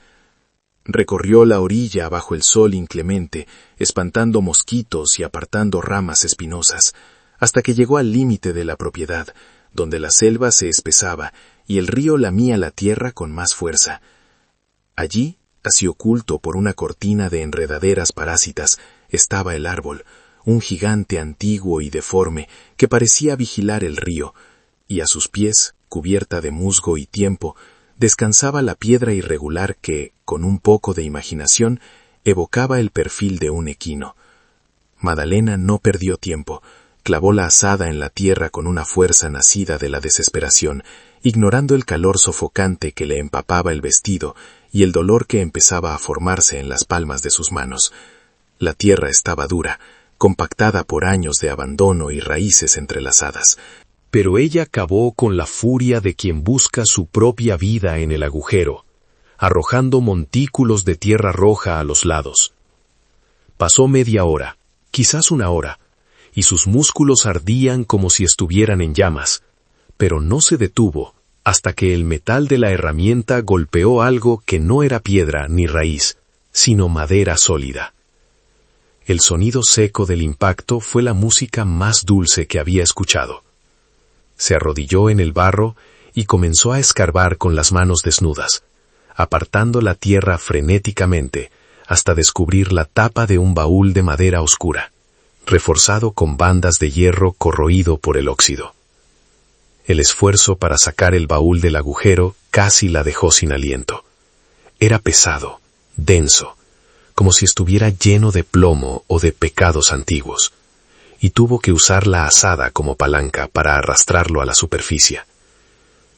Recorrió la orilla bajo el sol inclemente, espantando mosquitos y apartando ramas espinosas, hasta que llegó al límite de la propiedad, donde la selva se espesaba y el río lamía la tierra con más fuerza. Allí, así oculto por una cortina de enredaderas parásitas, estaba el árbol, un gigante antiguo y deforme que parecía vigilar el río, y a sus pies, cubierta de musgo y tiempo, descansaba la piedra irregular que, con un poco de imaginación, evocaba el perfil de un equino. Madalena no perdió tiempo, clavó la azada en la tierra con una fuerza nacida de la desesperación, ignorando el calor sofocante que le empapaba el vestido y el dolor que empezaba a formarse en las palmas de sus manos. La tierra estaba dura, compactada por años de abandono y raíces entrelazadas. Pero ella cavó con la furia de quien busca su propia vida en el agujero, arrojando montículos de tierra roja a los lados. Pasó media hora, quizás una hora, y sus músculos ardían como si estuvieran en llamas, pero no se detuvo hasta que el metal de la herramienta golpeó algo que no era piedra ni raíz, sino madera sólida. El sonido seco del impacto fue la música más dulce que había escuchado. Se arrodilló en el barro y comenzó a escarbar con las manos desnudas, apartando la tierra frenéticamente hasta descubrir la tapa de un baúl de madera oscura, reforzado con bandas de hierro corroído por el óxido. El esfuerzo para sacar el baúl del agujero casi la dejó sin aliento. Era pesado, denso, como si estuviera lleno de plomo o de pecados antiguos, y tuvo que usar la azada como palanca para arrastrarlo a la superficie.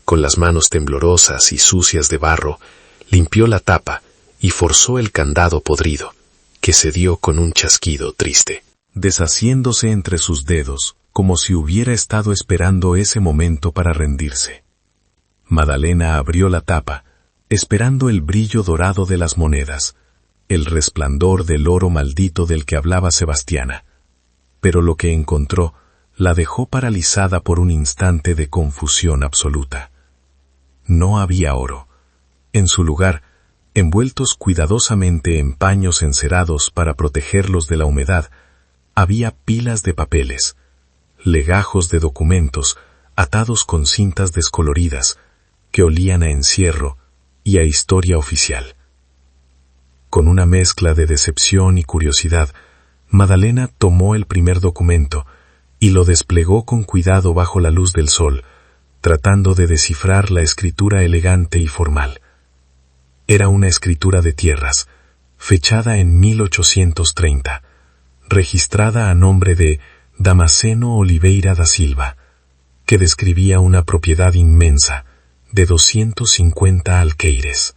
Con las manos temblorosas y sucias de barro, limpió la tapa y forzó el candado podrido, que cedió con un chasquido triste, deshaciéndose entre sus dedos, como si hubiera estado esperando ese momento para rendirse. Madalena abrió la tapa, esperando el brillo dorado de las monedas, el resplandor del oro maldito del que hablaba Sebastiana. Pero lo que encontró la dejó paralizada por un instante de confusión absoluta. No había oro. En su lugar, envueltos cuidadosamente en paños encerados para protegerlos de la humedad, había pilas de papeles, legajos de documentos atados con cintas descoloridas que olían a encierro y a historia oficial. Con una mezcla de decepción y curiosidad, Madalena tomó el primer documento y lo desplegó con cuidado bajo la luz del sol, tratando de descifrar la escritura elegante y formal. Era una escritura de tierras, fechada en 1830, registrada a nombre de Damasceno Oliveira da Silva, que describía una propiedad inmensa de 250 alqueires.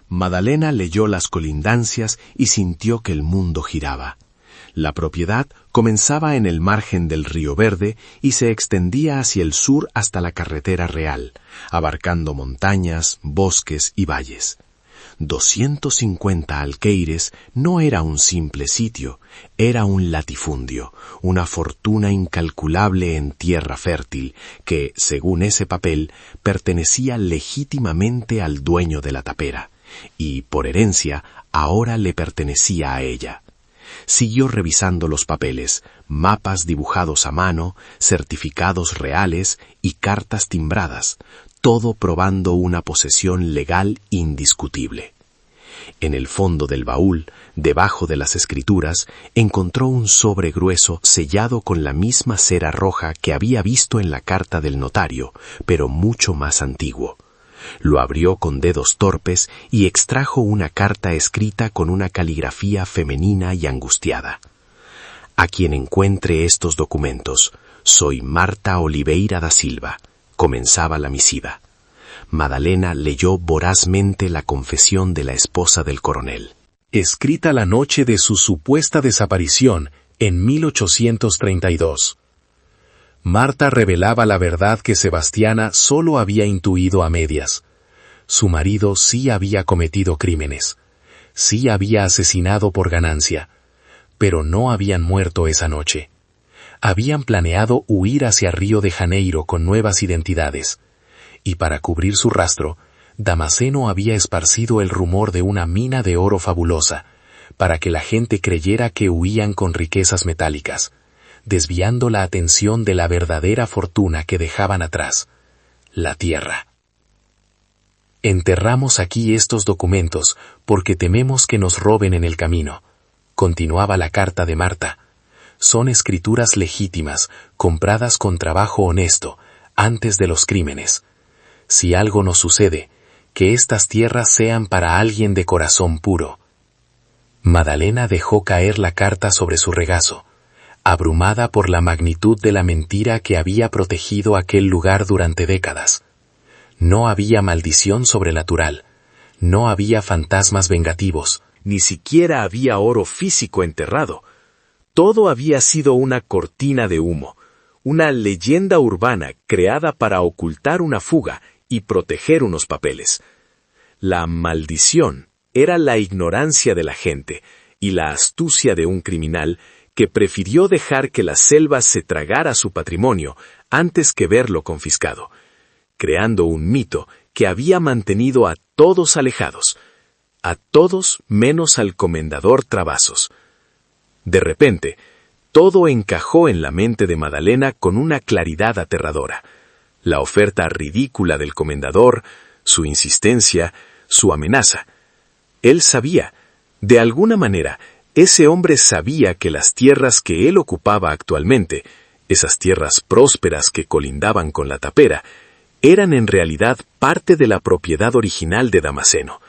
Madalena leyó las colindancias y sintió que el mundo giraba. La propiedad comenzaba en el margen del Río Verde y se extendía hacia el sur hasta la carretera real, abarcando montañas, bosques y valles. 250 alqueires no era un simple sitio, era un latifundio, una fortuna incalculable en tierra fértil que, según ese papel, pertenecía legítimamente al dueño de la tapera, y, por herencia, ahora le pertenecía a ella. Siguió revisando los papeles, mapas dibujados a mano, certificados reales y cartas timbradas, todo probando una posesión legal indiscutible. En el fondo del baúl, debajo de las escrituras, encontró un sobre grueso sellado con la misma cera roja que había visto en la carta del notario, pero mucho más antiguo. Lo abrió con dedos torpes y extrajo una carta escrita con una caligrafía femenina y angustiada. A quien encuentre estos documentos, soy Marta Oliveira da Silva, comenzaba la misiva. Madalena leyó vorazmente la confesión de la esposa del coronel, escrita la noche de su supuesta desaparición en 1832. Marta revelaba la verdad que Sebastiana solo había intuido a medias. Su marido sí había cometido crímenes, sí había asesinado por ganancia, pero no habían muerto esa noche. Habían planeado huir hacia Río de Janeiro con nuevas identidades, y para cubrir su rastro, Damasceno había esparcido el rumor de una mina de oro fabulosa, para que la gente creyera que huían con riquezas metálicas, desviando la atención de la verdadera fortuna que dejaban atrás, la tierra. Enterramos aquí estos documentos porque tememos que nos roben en el camino, continuaba la carta de Marta. Son escrituras legítimas, compradas con trabajo honesto, antes de los crímenes. Si algo nos sucede, que estas tierras sean para alguien de corazón puro. Madalena dejó caer la carta sobre su regazo, abrumada por la magnitud de la mentira que había protegido aquel lugar durante décadas. No había maldición sobrenatural, no había fantasmas vengativos, ni siquiera había oro físico enterrado. Todo había sido una cortina de humo, una leyenda urbana creada para ocultar una fuga y proteger unos papeles. La maldición era la ignorancia de la gente y la astucia de un criminal que prefirió dejar que la selva se tragara su patrimonio antes que verlo confiscado, creando un mito que había mantenido a todos alejados, a todos menos al comendador Travassos. De repente, todo encajó en la mente de Madalena con una claridad aterradora. La oferta ridícula del comendador, su insistencia, su amenaza. Él sabía, de alguna manera, ese hombre sabía que las tierras que él ocupaba actualmente, esas tierras prósperas que colindaban con la tapera, eran en realidad parte de la propiedad original de Damasceno.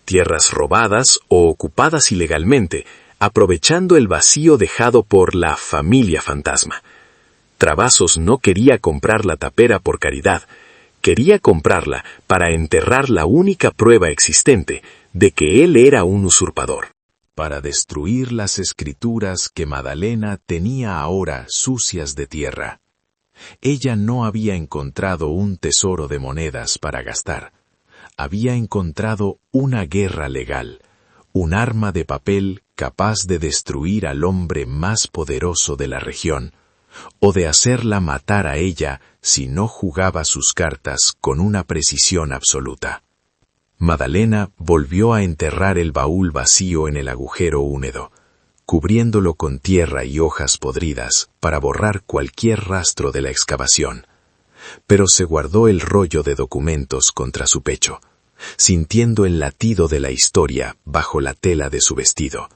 Tierras robadas o ocupadas ilegalmente, aprovechando el vacío dejado por la familia fantasma. Travassos no quería comprar la tapera por caridad, quería comprarla para enterrar la única prueba existente de que él era un usurpador. Para destruir las escrituras que Madalena tenía ahora sucias de tierra. Ella no había encontrado un tesoro de monedas para gastar. Había encontrado una guerra legal, un arma de papel capaz de destruir al hombre más poderoso de la región, o de hacerla matar a ella si no jugaba sus cartas con una precisión absoluta. Madalena volvió a enterrar el baúl vacío en el agujero húmedo, cubriéndolo con tierra y hojas podridas para borrar cualquier rastro de la excavación. Pero se guardó el rollo de documentos contra su pecho, sintiendo el latido de la historia bajo la tela de su vestido.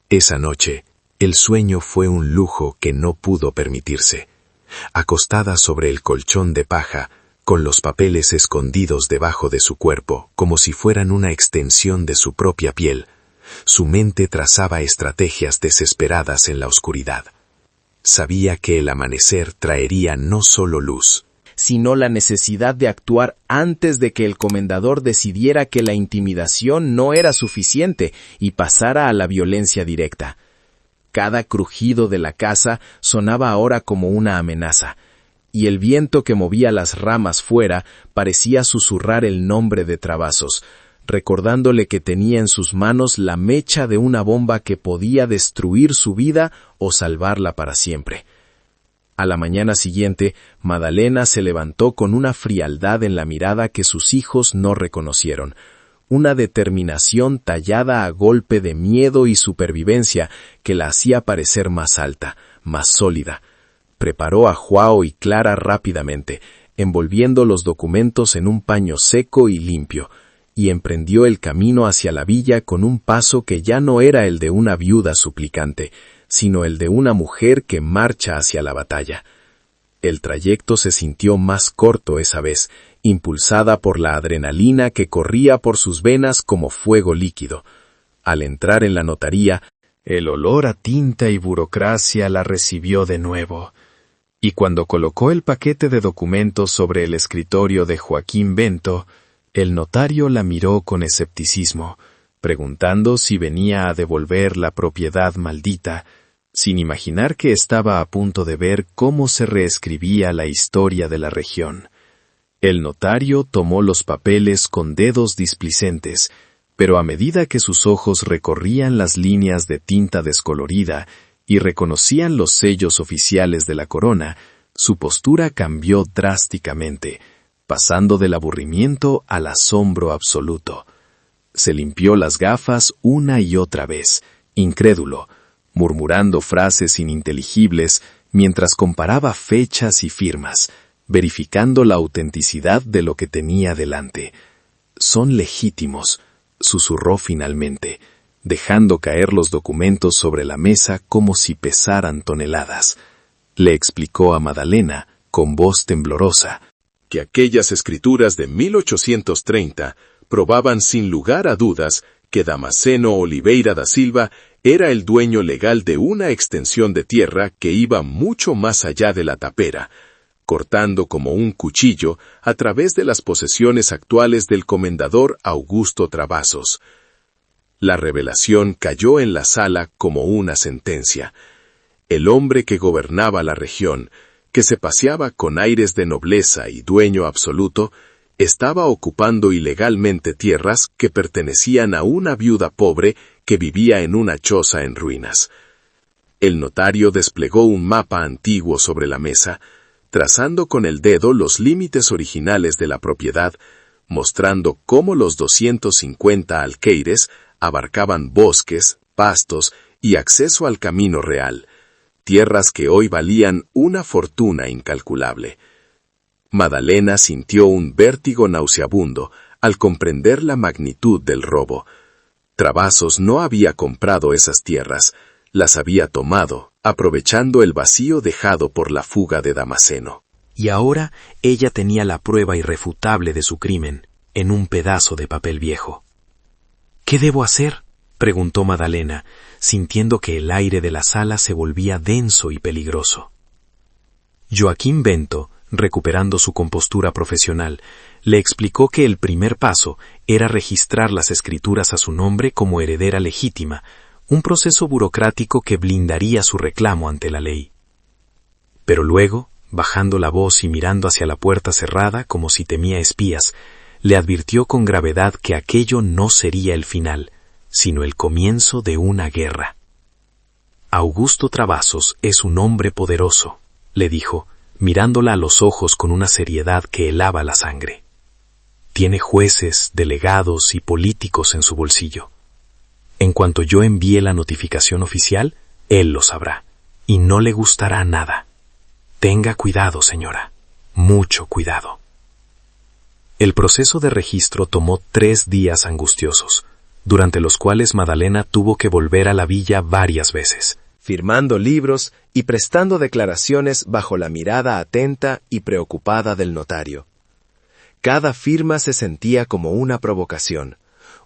Esa noche, el sueño fue un lujo que no pudo permitirse. Acostada sobre el colchón de paja, con los papeles escondidos debajo de su cuerpo como si fueran una extensión de su propia piel, su mente trazaba estrategias desesperadas en la oscuridad. Sabía que el amanecer traería no solo luz, sino la necesidad de actuar antes de que el comendador decidiera que la intimidación no era suficiente y pasara a la violencia directa. Cada crujido de la casa sonaba ahora como una amenaza, y el viento que movía las ramas fuera parecía susurrar el nombre de Travassos, recordándole que tenía en sus manos la mecha de una bomba que podía destruir su vida o salvarla para siempre. A la mañana siguiente, Madalena se levantó con una frialdad en la mirada que sus hijos no reconocieron, una determinación tallada a golpe de miedo y supervivencia que la hacía parecer más alta, más sólida. Preparó a Joao y Clara rápidamente, envolviendo los documentos en un paño seco y limpio, y emprendió el camino hacia la villa con un paso que ya no era el de una viuda suplicante, sino el de una mujer que marcha hacia la batalla. El trayecto se sintió más corto esa vez, impulsada por la adrenalina que corría por sus venas como fuego líquido. Al entrar en la notaría, el olor a tinta y burocracia la recibió de nuevo. Y cuando colocó el paquete de documentos sobre el escritorio de Joaquín Bento, el notario la miró con escepticismo, preguntando si venía a devolver la propiedad maldita, sin imaginar que estaba a punto de ver cómo se reescribía la historia de la región. El notario tomó los papeles con dedos displicentes, pero a medida que sus ojos recorrían las líneas de tinta descolorida y reconocían los sellos oficiales de la corona, su postura cambió drásticamente, pasando del aburrimiento al asombro absoluto. Se limpió las gafas una y otra vez, incrédulo, murmurando frases ininteligibles mientras comparaba fechas y firmas, verificando la autenticidad de lo que tenía delante. «Son legítimos», susurró finalmente, dejando caer los documentos sobre la mesa como si pesaran toneladas. Le explicó a Madalena, con voz temblorosa, que aquellas escrituras de 1830 probaban sin lugar a dudas que Damasceno Oliveira da Silva Era el dueño legal de una extensión de tierra que iba mucho más allá de la tapera, cortando como un cuchillo a través de las posesiones actuales del comendador Augusto Travasos. La revelación cayó en la sala como una sentencia. El hombre que gobernaba la región, que se paseaba con aires de nobleza y dueño absoluto, estaba ocupando ilegalmente tierras que pertenecían a una viuda pobre que vivía en una choza en ruinas. El notario desplegó un mapa antiguo sobre la mesa, trazando con el dedo los límites originales de la propiedad, mostrando cómo los 250 alqueires abarcaban bosques, pastos y acceso al camino real, tierras que hoy valían una fortuna incalculable. Madalena sintió un vértigo nauseabundo al comprender la magnitud del robo. Travasos no había comprado esas tierras, las había tomado, aprovechando el vacío dejado por la fuga de Damasceno. Y ahora ella tenía la prueba irrefutable de su crimen, en un pedazo de papel viejo. ¿Qué debo hacer?, preguntó Madalena, sintiendo que el aire de la sala se volvía denso y peligroso. Joaquín Bento, recuperando su compostura profesional, le explicó que el primer paso era registrar las escrituras a su nombre como heredera legítima, un proceso burocrático que blindaría su reclamo ante la ley. Pero luego, bajando la voz y mirando hacia la puerta cerrada como si temía espías, le advirtió con gravedad que aquello no sería el final, sino el comienzo de una guerra. Augusto Travasos es un hombre poderoso, le dijo, mirándola a los ojos con una seriedad que helaba la sangre. Tiene jueces, delegados y políticos en su bolsillo. En cuanto yo envíe la notificación oficial, él lo sabrá, y no le gustará nada. Tenga cuidado, señora, mucho cuidado. El proceso de registro tomó 3 días angustiosos, durante los cuales Madalena tuvo que volver a la villa varias veces, firmando libros y prestando declaraciones bajo la mirada atenta y preocupada del notario. Cada firma se sentía como una provocación,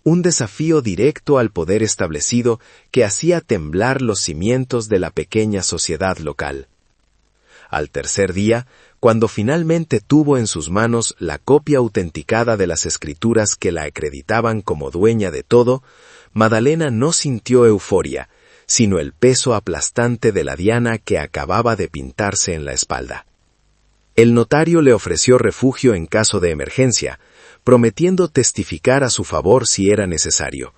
un desafío directo al poder establecido que hacía temblar los cimientos de la pequeña sociedad local. Al tercer día, cuando finalmente tuvo en sus manos la copia autenticada de las escrituras que la acreditaban como dueña de todo, Madalena no sintió euforia, sino el peso aplastante de la diana que acababa de pintarse en la espalda. El notario le ofreció refugio en caso de emergencia, prometiendo testificar a su favor si era necesario,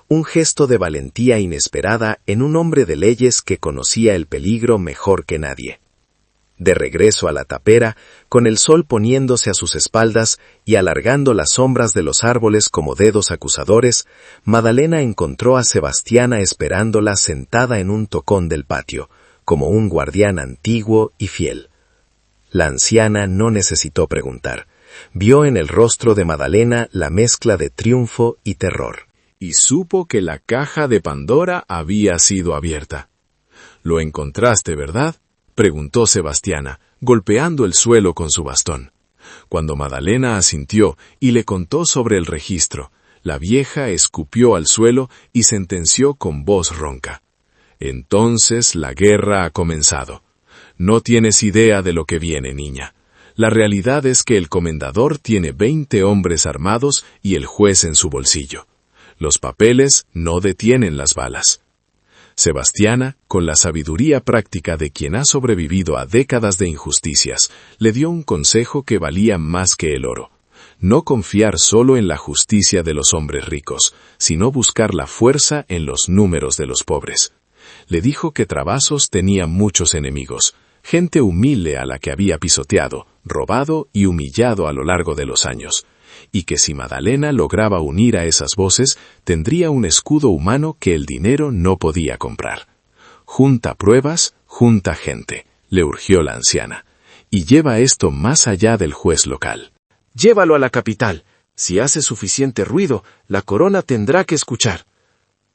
un gesto de valentía inesperada en un hombre de leyes que conocía el peligro mejor que nadie. De regreso a la tapera, con el sol poniéndose a sus espaldas y alargando las sombras de los árboles como dedos acusadores, Madalena encontró a Sebastiana esperándola sentada en un tocón del patio, como un guardián antiguo y fiel. La anciana no necesitó preguntar. Vio en el rostro de Madalena la mezcla de triunfo y terror. Y supo que la caja de Pandora había sido abierta. «¿Lo encontraste, verdad?», preguntó Sebastiana, golpeando el suelo con su bastón. Cuando Madalena asintió y le contó sobre el registro, la vieja escupió al suelo y sentenció con voz ronca. «Entonces la guerra ha comenzado. No tienes idea de lo que viene, niña. La realidad es que el comendador tiene 20 hombres armados y el juez en su bolsillo. Los papeles no detienen las balas». Sebastiana, con la sabiduría práctica de quien ha sobrevivido a décadas de injusticias, le dio un consejo que valía más que el oro. No confiar solo en la justicia de los hombres ricos, sino buscar la fuerza en los números de los pobres. Le dijo que Travasos tenía muchos enemigos, gente humilde a la que había pisoteado, robado y humillado a lo largo de los años, y que si Madalena lograba unir a esas voces, tendría un escudo humano que el dinero no podía comprar. «Junta pruebas, junta gente», le urgió la anciana, «y lleva esto más allá del juez local. Llévalo a la capital. Si hace suficiente ruido, la corona tendrá que escuchar».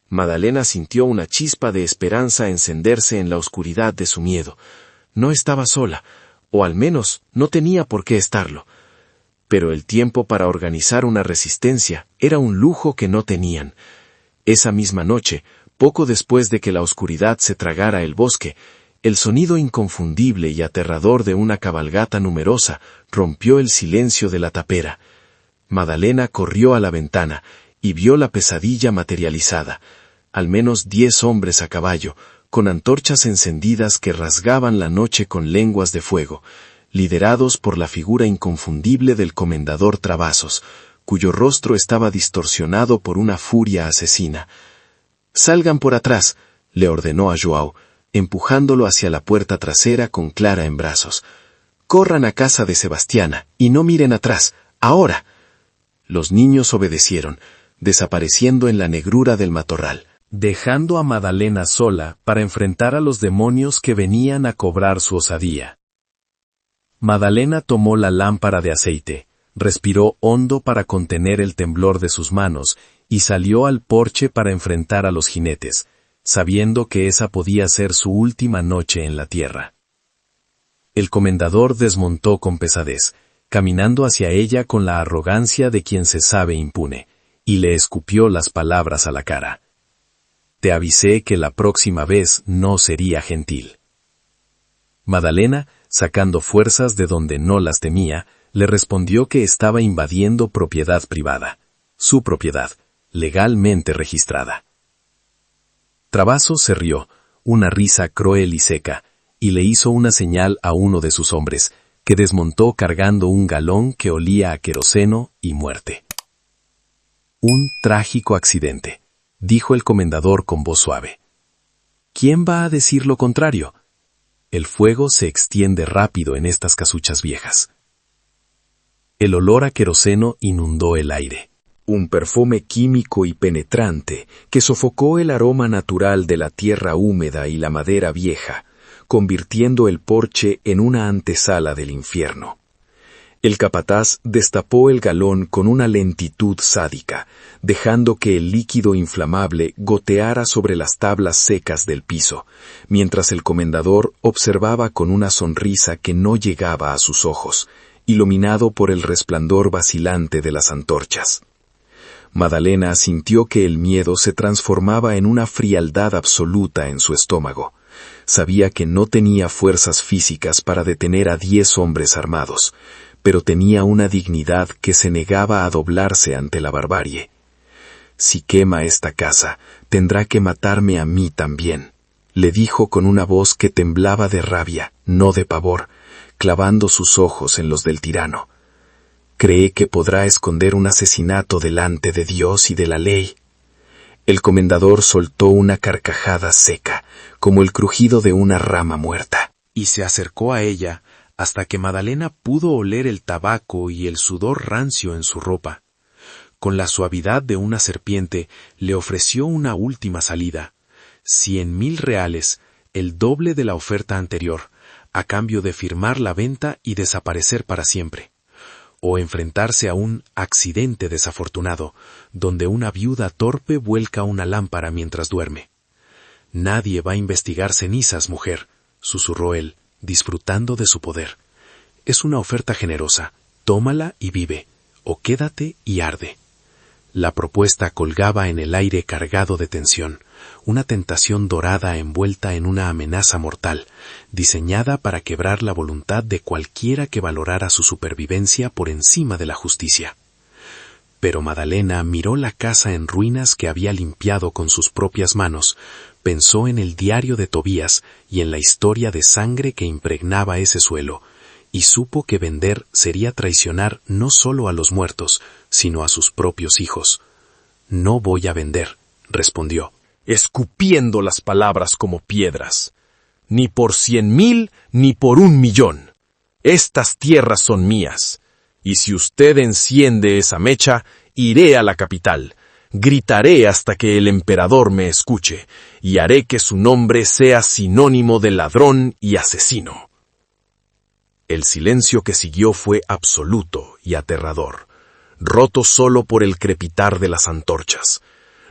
Madalena sintió una chispa de esperanza encenderse en la oscuridad de su miedo. No estaba sola, o al menos no tenía por qué estarlo. Pero el tiempo para organizar una resistencia era un lujo que no tenían. Esa misma noche, Poco después de que la oscuridad se tragara el bosque, el sonido inconfundible y aterrador de una cabalgata numerosa rompió el silencio de la tapera. Madalena corrió a la ventana y vio la pesadilla materializada. Al menos 10 hombres a caballo, con antorchas encendidas que rasgaban la noche con lenguas de fuego, liderados por la figura inconfundible del comendador Travasos, cuyo rostro estaba distorsionado por una furia asesina. «Salgan por atrás», le ordenó a Joao, empujándolo hacia la puerta trasera con Clara en brazos. «Corran a casa de Sebastiana y no miren atrás, ahora». Los niños obedecieron, desapareciendo en la negrura del matorral, dejando a Madalena sola para enfrentar a los demonios que venían a cobrar su osadía. Madalena tomó la lámpara de aceite, respiró hondo para contener el temblor de sus manos y salió al porche para enfrentar a los jinetes, sabiendo que esa podía ser su última noche en la tierra. El comendador desmontó con pesadez, caminando hacia ella con la arrogancia de quien se sabe impune, y le escupió las palabras a la cara. «Te avisé que la próxima vez no sería gentil». Madalena, sacando fuerzas de donde no las temía, le respondió que estaba invadiendo propiedad privada, su propiedad, legalmente registrada. Travasos se rió, una risa cruel y seca, y le hizo una señal a uno de sus hombres, que desmontó cargando un galón que olía a queroseno y muerte. «Un trágico accidente», dijo el comendador con voz suave. «¿Quién va a decir lo contrario? El fuego se extiende rápido en estas casuchas viejas». El olor a queroseno inundó el aire. Un perfume químico y penetrante que sofocó el aroma natural de la tierra húmeda y la madera vieja, convirtiendo el porche en una antesala del infierno. El capataz destapó el galón con una lentitud sádica, dejando que el líquido inflamable goteara sobre las tablas secas del piso, mientras el comendador observaba con una sonrisa que no llegaba a sus ojos, iluminado por el resplandor vacilante de las antorchas. Madalena sintió que el miedo se transformaba en una frialdad absoluta en su estómago. Sabía que no tenía fuerzas físicas para detener a 10 hombres armados, pero tenía una dignidad que se negaba a doblarse ante la barbarie. «Si quema esta casa, tendrá que matarme a mí también», le dijo con una voz que temblaba de rabia, no de pavor, clavando sus ojos en los del tirano. «¿Cree que podrá esconder un asesinato delante de Dios y de la ley?» El comendador soltó una carcajada seca, como el crujido de una rama muerta, y se acercó a ella hasta que Madalena pudo oler el tabaco y el sudor rancio en su ropa. Con la suavidad de una serpiente, le ofreció una última salida, 100.000 reales, el doble de la oferta anterior, a cambio de firmar la venta y desaparecer para siempre, o enfrentarse a un accidente desafortunado, donde una viuda torpe vuelca una lámpara mientras duerme. «Nadie va a investigar cenizas, mujer», susurró él, disfrutando de su poder. «Es una oferta generosa, tómala y vive, o quédate y arde». La propuesta colgaba en el aire cargado de tensión, una tentación dorada envuelta en una amenaza mortal, diseñada para quebrar la voluntad de cualquiera que valorara su supervivencia por encima de la justicia. Pero Madalena miró la casa en ruinas que había limpiado con sus propias manos, pensó en el diario de Tobías y en la historia de sangre que impregnaba ese suelo, y supo que vender sería traicionar no solo a los muertos, sino a sus propios hijos. «No voy a vender», respondió, escupiendo las palabras como piedras. «Ni por 100.000 ni por 1.000.000. Estas tierras son mías. Y si usted enciende esa mecha, iré a la capital. Gritaré hasta que el emperador me escuche, y haré que su nombre sea sinónimo de ladrón y asesino». El silencio que siguió fue absoluto y aterrador, roto solo por el crepitar de las antorchas.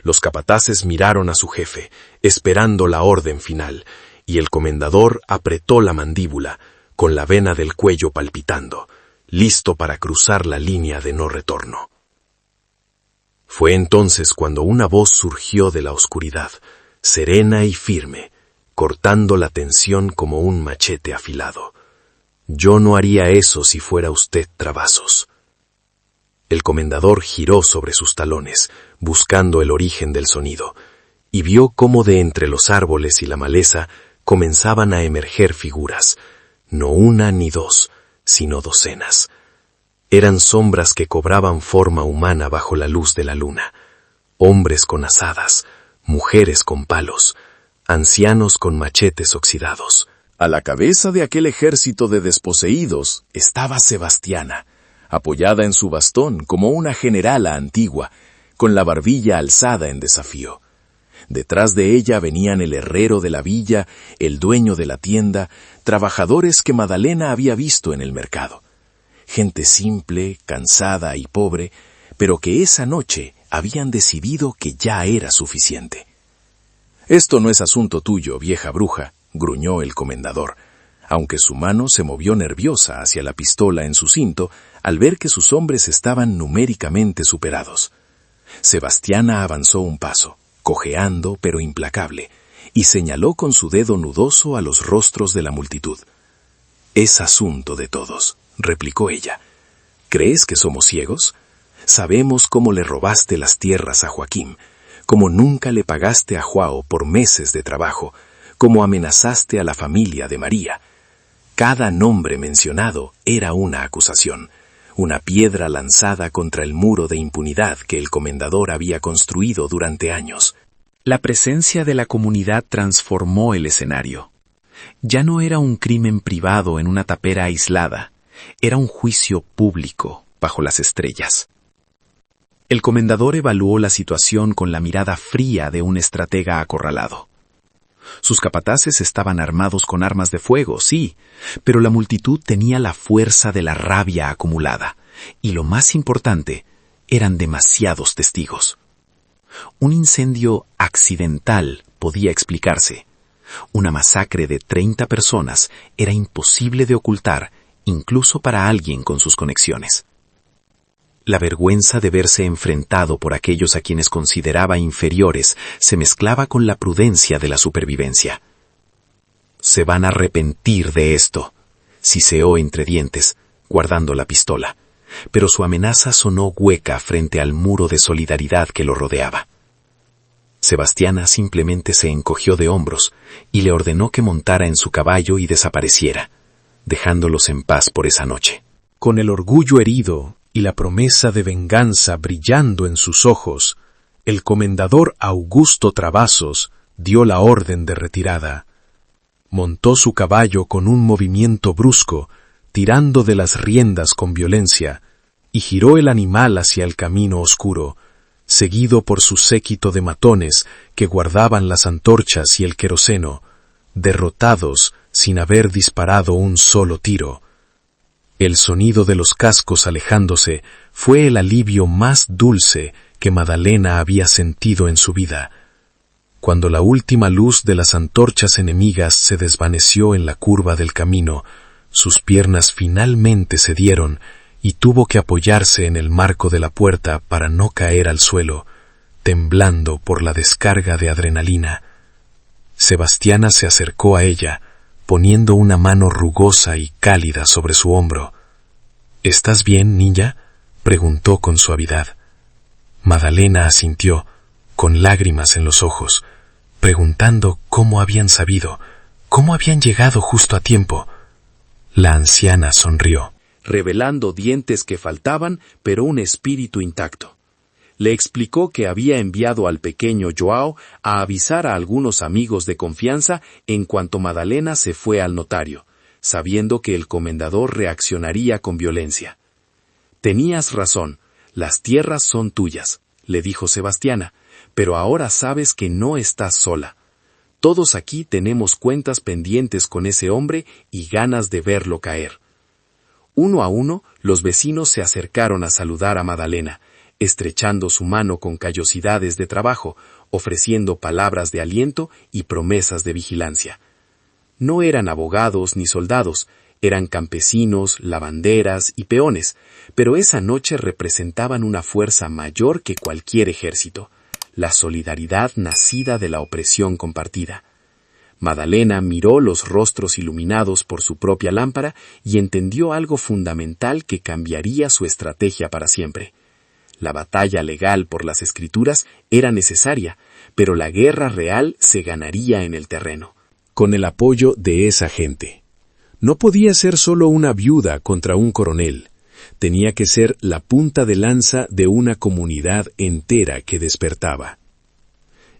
Los capataces miraron a su jefe, esperando la orden final, y el comendador apretó la mandíbula, con la vena del cuello palpitando, listo para cruzar la línea de no retorno. Fue entonces cuando una voz surgió de la oscuridad, serena y firme, cortando la tensión como un machete afilado. Yo no haría eso si fuera usted Travasos. El comendador giró sobre sus talones, buscando el origen del sonido, y vio cómo de entre los árboles y la maleza comenzaban a emerger figuras, no una ni dos, sino docenas. Eran sombras que cobraban forma humana bajo la luz de la luna, hombres con azadas, mujeres con palos, ancianos con machetes oxidados. A la cabeza de aquel ejército de desposeídos estaba Sebastiana, apoyada en su bastón como una generala antigua, con la barbilla alzada en desafío. Detrás de ella venían el herrero de la villa, el dueño de la tienda, trabajadores que Madalena había visto en el mercado. Gente simple, cansada y pobre, pero que esa noche habían decidido que ya era suficiente. «Esto no es asunto tuyo, vieja bruja», gruñó el comendador, aunque su mano se movió nerviosa hacia la pistola en su cinto al ver que sus hombres estaban numéricamente superados. Sebastiana avanzó un paso, cojeando pero implacable, y señaló con su dedo nudoso a los rostros de la multitud. «Es asunto de todos», replicó ella. «¿Crees que somos ciegos? Sabemos cómo le robaste las tierras a Joaquín, cómo nunca le pagaste a Joao por meses de trabajo, cómo amenazaste a la familia de María. Cada nombre mencionado era una acusación, una piedra lanzada contra el muro de impunidad que el comendador había construido durante años». La presencia de la comunidad transformó el escenario. Ya no era un crimen privado en una tapera aislada, era un juicio público bajo las estrellas. El comendador evaluó la situación con la mirada fría de un estratega acorralado. Sus capataces estaban armados con armas de fuego, sí, pero la multitud tenía la fuerza de la rabia acumulada, y lo más importante, eran demasiados testigos. Un incendio accidental podía explicarse. Una masacre de 30 personas era imposible de ocultar, incluso para alguien con sus conexiones. La vergüenza de verse enfrentado por aquellos a quienes consideraba inferiores se mezclaba con la prudencia de la supervivencia. «Se van a arrepentir de esto», siseó entre dientes, guardando la pistola, pero su amenaza sonó hueca frente al muro de solidaridad que lo rodeaba. Sebastiana simplemente se encogió de hombros y le ordenó que montara en su caballo y desapareciera, dejándolos en paz por esa noche. Con el orgullo herido y la promesa de venganza brillando en sus ojos, el comendador Augusto Travasos dio la orden de retirada. Montó su caballo con un movimiento brusco, tirando de las riendas con violencia, y giró el animal hacia el camino oscuro, seguido por su séquito de matones que guardaban las antorchas y el queroseno, derrotados sin haber disparado un solo tiro. El sonido de los cascos alejándose fue el alivio más dulce que Madalena había sentido en su vida. Cuando la última luz de las antorchas enemigas se desvaneció en la curva del camino, sus piernas finalmente cedieron y tuvo que apoyarse en el marco de la puerta para no caer al suelo, temblando por la descarga de adrenalina. Sebastiana se acercó a ella, poniendo una mano rugosa y cálida sobre su hombro. «¿Estás bien, niña?», preguntó con suavidad. Madalena asintió, con lágrimas en los ojos, preguntando cómo habían sabido, cómo habían llegado justo a tiempo. La anciana sonrió, revelando dientes que faltaban, pero un espíritu intacto. Le explicó que había enviado al pequeño Joao a avisar a algunos amigos de confianza en cuanto Madalena se fue al notario, sabiendo que el comendador reaccionaría con violencia. «Tenías razón, las tierras son tuyas», le dijo Sebastiana, «pero ahora sabes que no estás sola. Todos aquí tenemos cuentas pendientes con ese hombre y ganas de verlo caer». Uno a uno, los vecinos se acercaron a saludar a Madalena, estrechando su mano con callosidades de trabajo, ofreciendo palabras de aliento y promesas de vigilancia. No eran abogados ni soldados, eran campesinos, lavanderas y peones, pero esa noche representaban una fuerza mayor que cualquier ejército, la solidaridad nacida de la opresión compartida. Madalena miró los rostros iluminados por su propia lámpara y entendió algo fundamental que cambiaría su estrategia para siempre. La batalla legal por las escrituras era necesaria, pero la guerra real se ganaría en el terreno, con el apoyo de esa gente. No podía ser solo una viuda contra un coronel. Tenía que ser la punta de lanza de una comunidad entera que despertaba.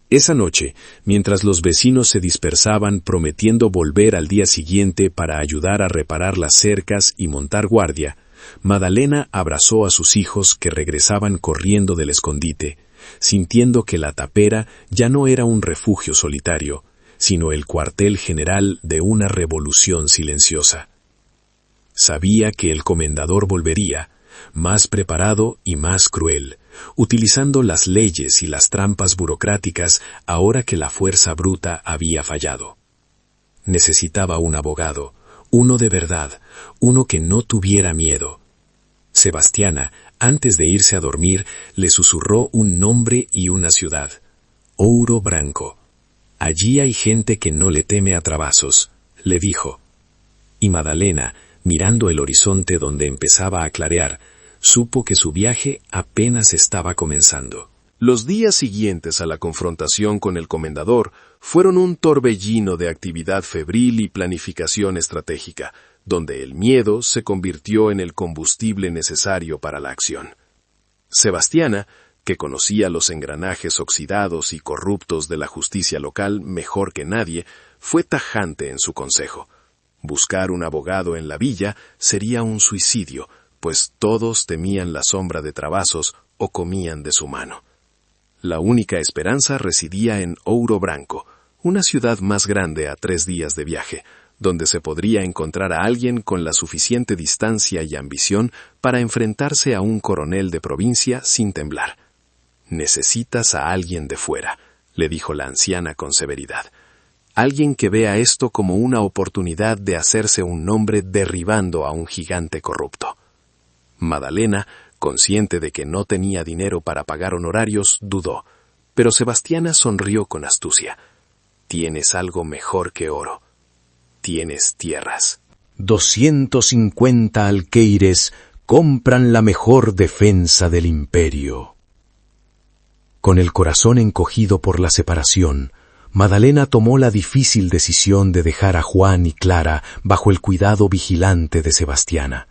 Esa noche, mientras los vecinos se dispersaban prometiendo volver al día siguiente para ayudar a reparar las cercas y montar guardia, Madalena abrazó a sus hijos que regresaban corriendo del escondite, sintiendo que la tapera ya no era un refugio solitario, sino el cuartel general de una revolución silenciosa. Sabía que el comendador volvería, más preparado y más cruel, utilizando las leyes y las trampas burocráticas ahora que la fuerza bruta había fallado. Necesitaba un abogado, uno de verdad, uno que no tuviera miedo. Sebastiana, antes de irse a dormir, le susurró un nombre y una ciudad: Ouro Branco. Allí hay gente que no le teme a trabazos, le dijo. Y Madalena, mirando el horizonte donde empezaba a clarear, supo que su viaje apenas estaba comenzando. Los días siguientes a la confrontación con el comendador fueron un torbellino de actividad febril y planificación estratégica, donde el miedo se convirtió en el combustible necesario para la acción. Sebastiana, que conocía los engranajes oxidados y corruptos de la justicia local mejor que nadie, fue tajante en su consejo. Buscar un abogado en la villa sería un suicidio, pues todos temían la sombra de Trabazos o comían de su mano. La única esperanza residía en Ouro Branco, una ciudad más grande a 3 días de viaje, donde se podría encontrar a alguien con la suficiente distancia y ambición para enfrentarse a un coronel de provincia sin temblar. «Necesitas a alguien de fuera», le dijo la anciana con severidad. «Alguien que vea esto como una oportunidad de hacerse un nombre derribando a un gigante corrupto». Madalena, consciente de que no tenía dinero para pagar honorarios, dudó, pero Sebastiana sonrió con astucia. «Tienes algo mejor que oro. Tienes tierras». 250 alqueires compran la mejor defensa del imperio. Con el corazón encogido por la separación, Madalena tomó la difícil decisión de dejar a Juan y Clara bajo el cuidado vigilante de Sebastiana,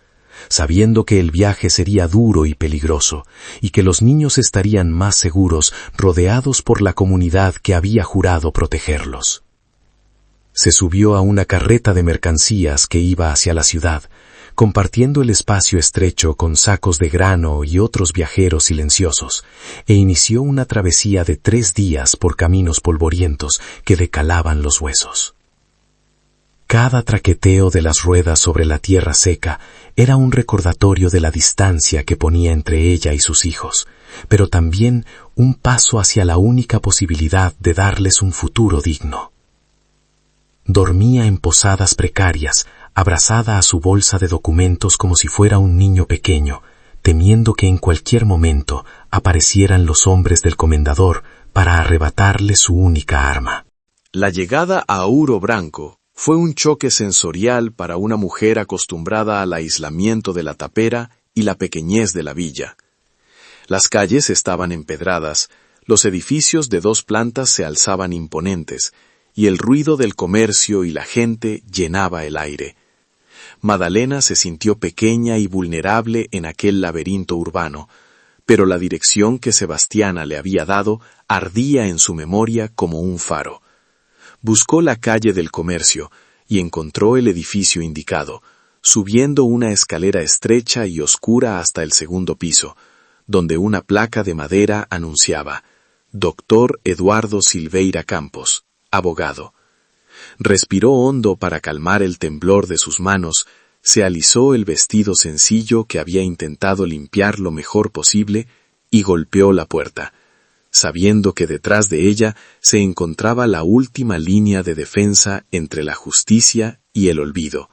sabiendo que el viaje sería duro y peligroso, y que los niños estarían más seguros rodeados por la comunidad que había jurado protegerlos. Se subió a una carreta de mercancías que iba hacia la ciudad, compartiendo el espacio estrecho con sacos de grano y otros viajeros silenciosos, e inició una travesía de 3 días por caminos polvorientos que le calaban los huesos. Cada traqueteo de las ruedas sobre la tierra seca era un recordatorio de la distancia que ponía entre ella y sus hijos, pero también un paso hacia la única posibilidad de darles un futuro digno. Dormía en posadas precarias, abrazada a su bolsa de documentos como si fuera un niño pequeño, temiendo que en cualquier momento aparecieran los hombres del comendador para arrebatarle su única arma. La llegada a Ouro Branco fue un choque sensorial para una mujer acostumbrada al aislamiento de la tapera y la pequeñez de la villa. Las calles estaban empedradas, los edificios de 2 plantas se alzaban imponentes, y el ruido del comercio y la gente llenaba el aire. Madalena se sintió pequeña y vulnerable en aquel laberinto urbano, pero la dirección que Sebastiana le había dado ardía en su memoria como un faro. Buscó la calle del comercio y encontró el edificio indicado, subiendo una escalera estrecha y oscura hasta el 2º piso, donde una placa de madera anunciaba: Dr. Eduardo Silveira Campos, abogado. Respiró hondo para calmar el temblor de sus manos, se alisó el vestido sencillo que había intentado limpiar lo mejor posible y golpeó la puerta, sabiendo que detrás de ella se encontraba la última línea de defensa entre la justicia y el olvido.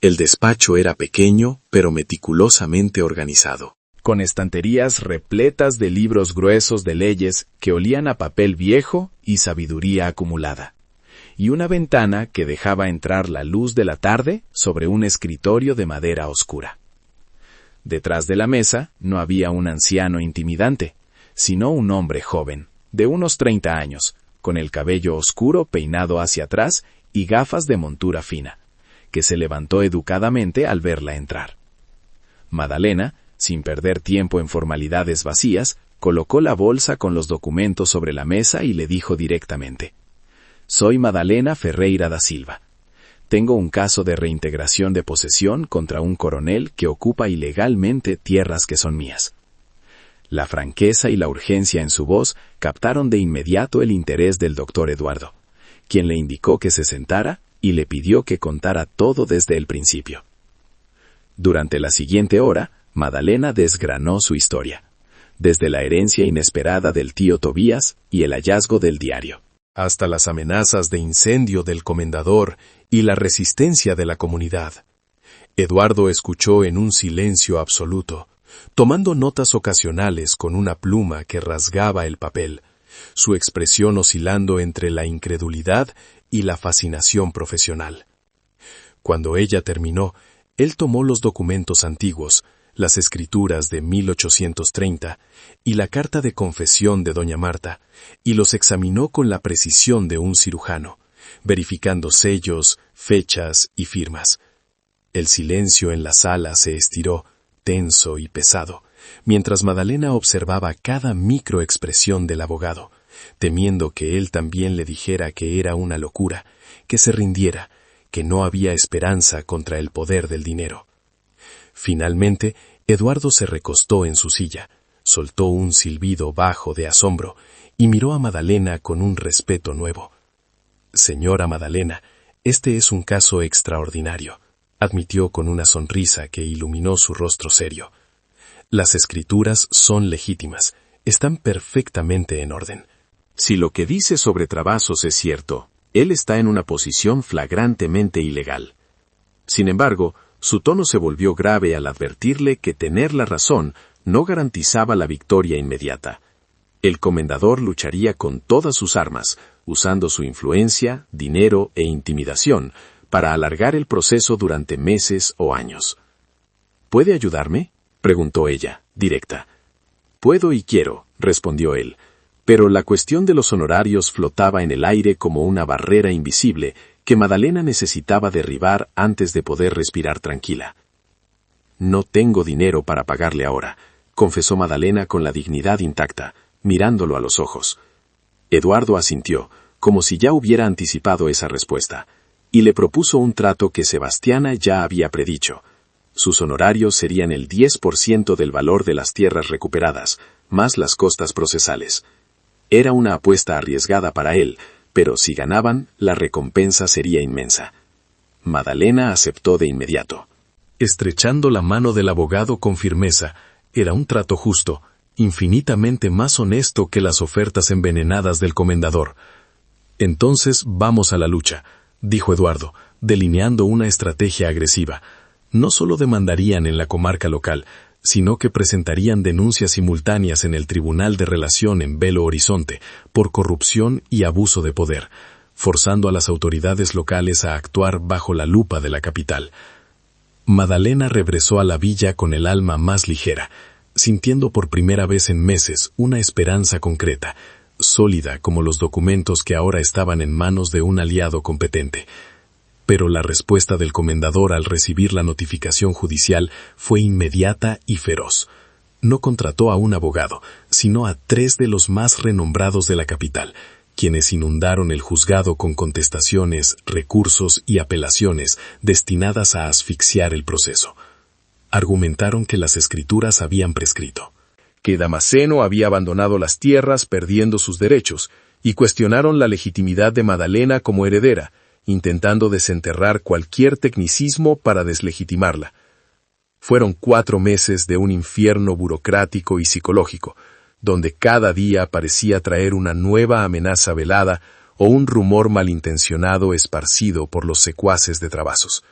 El despacho era pequeño, pero meticulosamente organizado. con estanterías repletas de libros gruesos de leyes que olían a papel viejo y sabiduría acumulada, y una ventana que dejaba entrar la luz de la tarde sobre un escritorio de madera oscura. Detrás de la mesa no había un anciano intimidante, sino un hombre joven, de unos 30 años, con el cabello oscuro peinado hacia atrás y gafas de montura fina, que se levantó educadamente al verla entrar. Madalena, sin perder tiempo en formalidades vacías, colocó la bolsa con los documentos sobre la mesa y le dijo directamente: «Soy Madalena Ferreira da Silva. Tengo un caso de reintegración de posesión contra un coronel que ocupa ilegalmente tierras que son mías». La franqueza y la urgencia en su voz captaron de inmediato el interés del doctor Eduardo, quien le indicó que se sentara y le pidió que contara todo desde el principio. Durante la siguiente hora, Madalena desgranó su historia, desde la herencia inesperada del tío Tobías y el hallazgo del diario, hasta las amenazas de incendio del comendador y la resistencia de la comunidad. Eduardo escuchó en un silencio absoluto, tomando notas ocasionales con una pluma que rasgaba el papel, su expresión oscilando entre la incredulidad y la fascinación profesional. Cuando ella terminó, él tomó los documentos antiguos, las escrituras de 1830 y la carta de confesión de doña Marta, y los examinó con la precisión de un cirujano, verificando sellos, fechas y firmas. El silencio en la sala se estiró, tenso y pesado, mientras Madalena observaba cada microexpresión del abogado, temiendo que él también le dijera que era una locura, que se rindiera, que no había esperanza contra el poder del dinero. Finalmente, Eduardo se recostó en su silla, soltó un silbido bajo de asombro y miró a Madalena con un respeto nuevo. «Señora Madalena, este es un caso extraordinario», admitió con una sonrisa que iluminó su rostro serio. «Las escrituras son legítimas, están perfectamente en orden». Si lo que dice sobre Travasos es cierto, él está en una posición flagrantemente ilegal. Sin embargo, su tono se volvió grave al advertirle que tener la razón no garantizaba la victoria inmediata. El comendador lucharía con todas sus armas, usando su influencia, dinero e intimidación para alargar el proceso durante meses o años. ¿Puede ayudarme?, preguntó ella, directa. «Puedo y quiero», respondió él, pero la cuestión de los honorarios flotaba en el aire como una barrera invisible que Madalena necesitaba derribar antes de poder respirar tranquila. «No tengo dinero para pagarle ahora», confesó Madalena con la dignidad intacta, mirándolo a los ojos. Eduardo asintió, como si ya hubiera anticipado esa respuesta, y le propuso un trato que Sebastiana ya había predicho. Sus honorarios serían el 10% del valor de las tierras recuperadas, más las costas procesales. Era una apuesta arriesgada para él, pero si ganaban, la recompensa sería inmensa. Madalena aceptó de inmediato. Estrechando la mano del abogado con firmeza, era un trato justo, infinitamente más honesto que las ofertas envenenadas del comendador. «Entonces vamos a la lucha», dijo Eduardo, delineando una estrategia agresiva. No solo demandarían en la comarca local, sino que presentarían denuncias simultáneas en el Tribunal de Relación en Belo Horizonte por corrupción y abuso de poder, forzando a las autoridades locales a actuar bajo la lupa de la capital. Madalena regresó a la villa con el alma más ligera, sintiendo por primera vez en meses una esperanza concreta, sólida como los documentos que ahora estaban en manos de un aliado competente. Pero la respuesta del comendador al recibir la notificación judicial fue inmediata y feroz. No contrató a un abogado, sino a 3 de los más renombrados de la capital, quienes inundaron el juzgado con contestaciones, recursos y apelaciones destinadas a asfixiar el proceso. Argumentaron que las escrituras habían prescrito, que Damasceno había abandonado las tierras perdiendo sus derechos, y cuestionaron la legitimidad de Madalena como heredera, intentando desenterrar cualquier tecnicismo para deslegitimarla. Fueron 4 meses de un infierno burocrático y psicológico, donde cada día parecía traer una nueva amenaza velada o un rumor malintencionado esparcido por los secuaces de Travasos.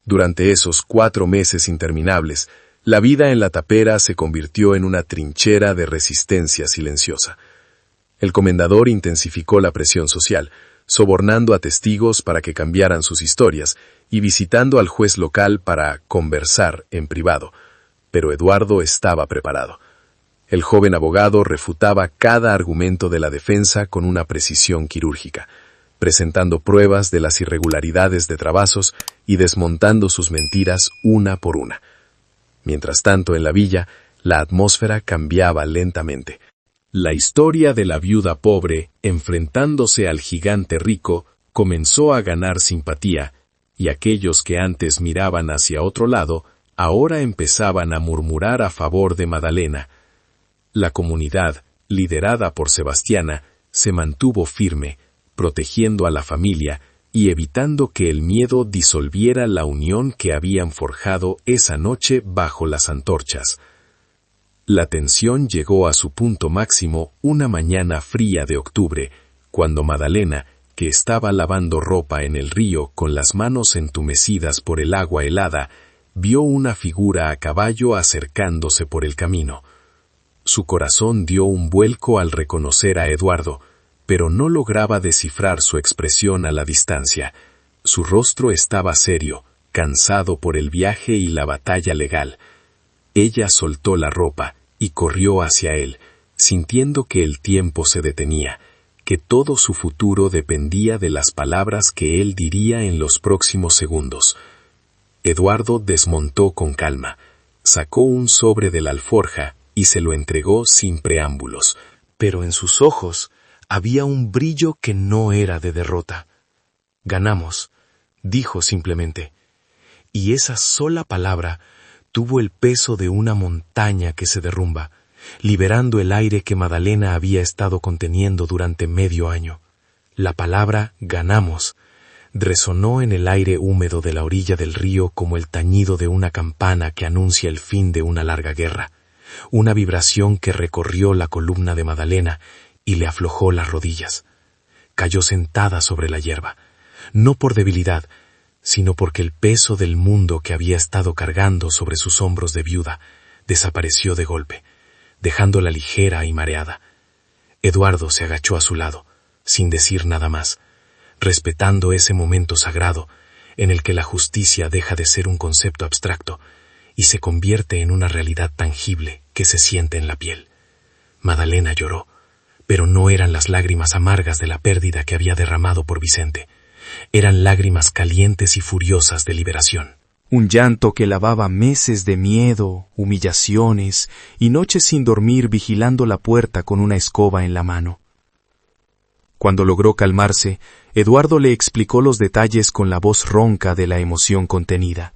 Durante esos 4 meses interminables, La vida en la tapera se convirtió en una trinchera de resistencia silenciosa. El comendador intensificó la presión social, sobornando a testigos para que cambiaran sus historias y visitando al juez local para conversar en privado. Pero Eduardo estaba preparado. El joven abogado refutaba cada argumento de la defensa con una precisión quirúrgica, presentando pruebas de las irregularidades de Travasos y desmontando sus mentiras una por una. Mientras tanto, en la villa, la atmósfera cambiaba lentamente. La historia de la viuda pobre, enfrentándose al gigante rico, comenzó a ganar simpatía, y aquellos que antes miraban hacia otro lado, ahora empezaban a murmurar a favor de Madalena. La comunidad, liderada por Sebastiana, se mantuvo firme, protegiendo a la familia y evitando que el miedo disolviera la unión que habían forjado esa noche bajo las antorchas. La tensión llegó a su punto máximo una mañana fría de octubre, cuando Madalena, que estaba lavando ropa en el río con las manos entumecidas por el agua helada, vio una figura a caballo acercándose por el camino. Su corazón dio un vuelco al reconocer a Eduardo, pero no lograba descifrar su expresión a la distancia. Su rostro estaba serio, cansado por el viaje y la batalla legal. Ella soltó la ropa y corrió hacia él, sintiendo que el tiempo se detenía, que todo su futuro dependía de las palabras que él diría en los próximos segundos. Eduardo desmontó con calma, sacó un sobre de la alforja y se lo entregó sin preámbulos, pero en sus ojos había un brillo que no era de derrota. «Ganamos», dijo simplemente, y esa sola palabra tuvo el peso de una montaña que se derrumba, liberando el aire que Madalena había estado conteniendo durante medio año. La palabra «ganamos» resonó en el aire húmedo de la orilla del río como el tañido de una campana que anuncia el fin de una larga guerra, una vibración que recorrió la columna de Madalena y le aflojó las rodillas. Cayó sentada sobre la hierba, no por debilidad, sino porque el peso del mundo que había estado cargando sobre sus hombros de viuda desapareció de golpe, dejándola ligera y mareada. Eduardo se agachó a su lado, sin decir nada más, respetando ese momento sagrado en el que la justicia deja de ser un concepto abstracto y se convierte en una realidad tangible que se siente en la piel. Madalena lloró, pero no eran las lágrimas amargas de la pérdida que había derramado por Vicente. Eran lágrimas calientes y furiosas de liberación. Un llanto que lavaba meses de miedo, humillaciones y noches sin dormir vigilando la puerta con una escoba en la mano. Cuando logró calmarse, Eduardo le explicó los detalles con la voz ronca de la emoción contenida.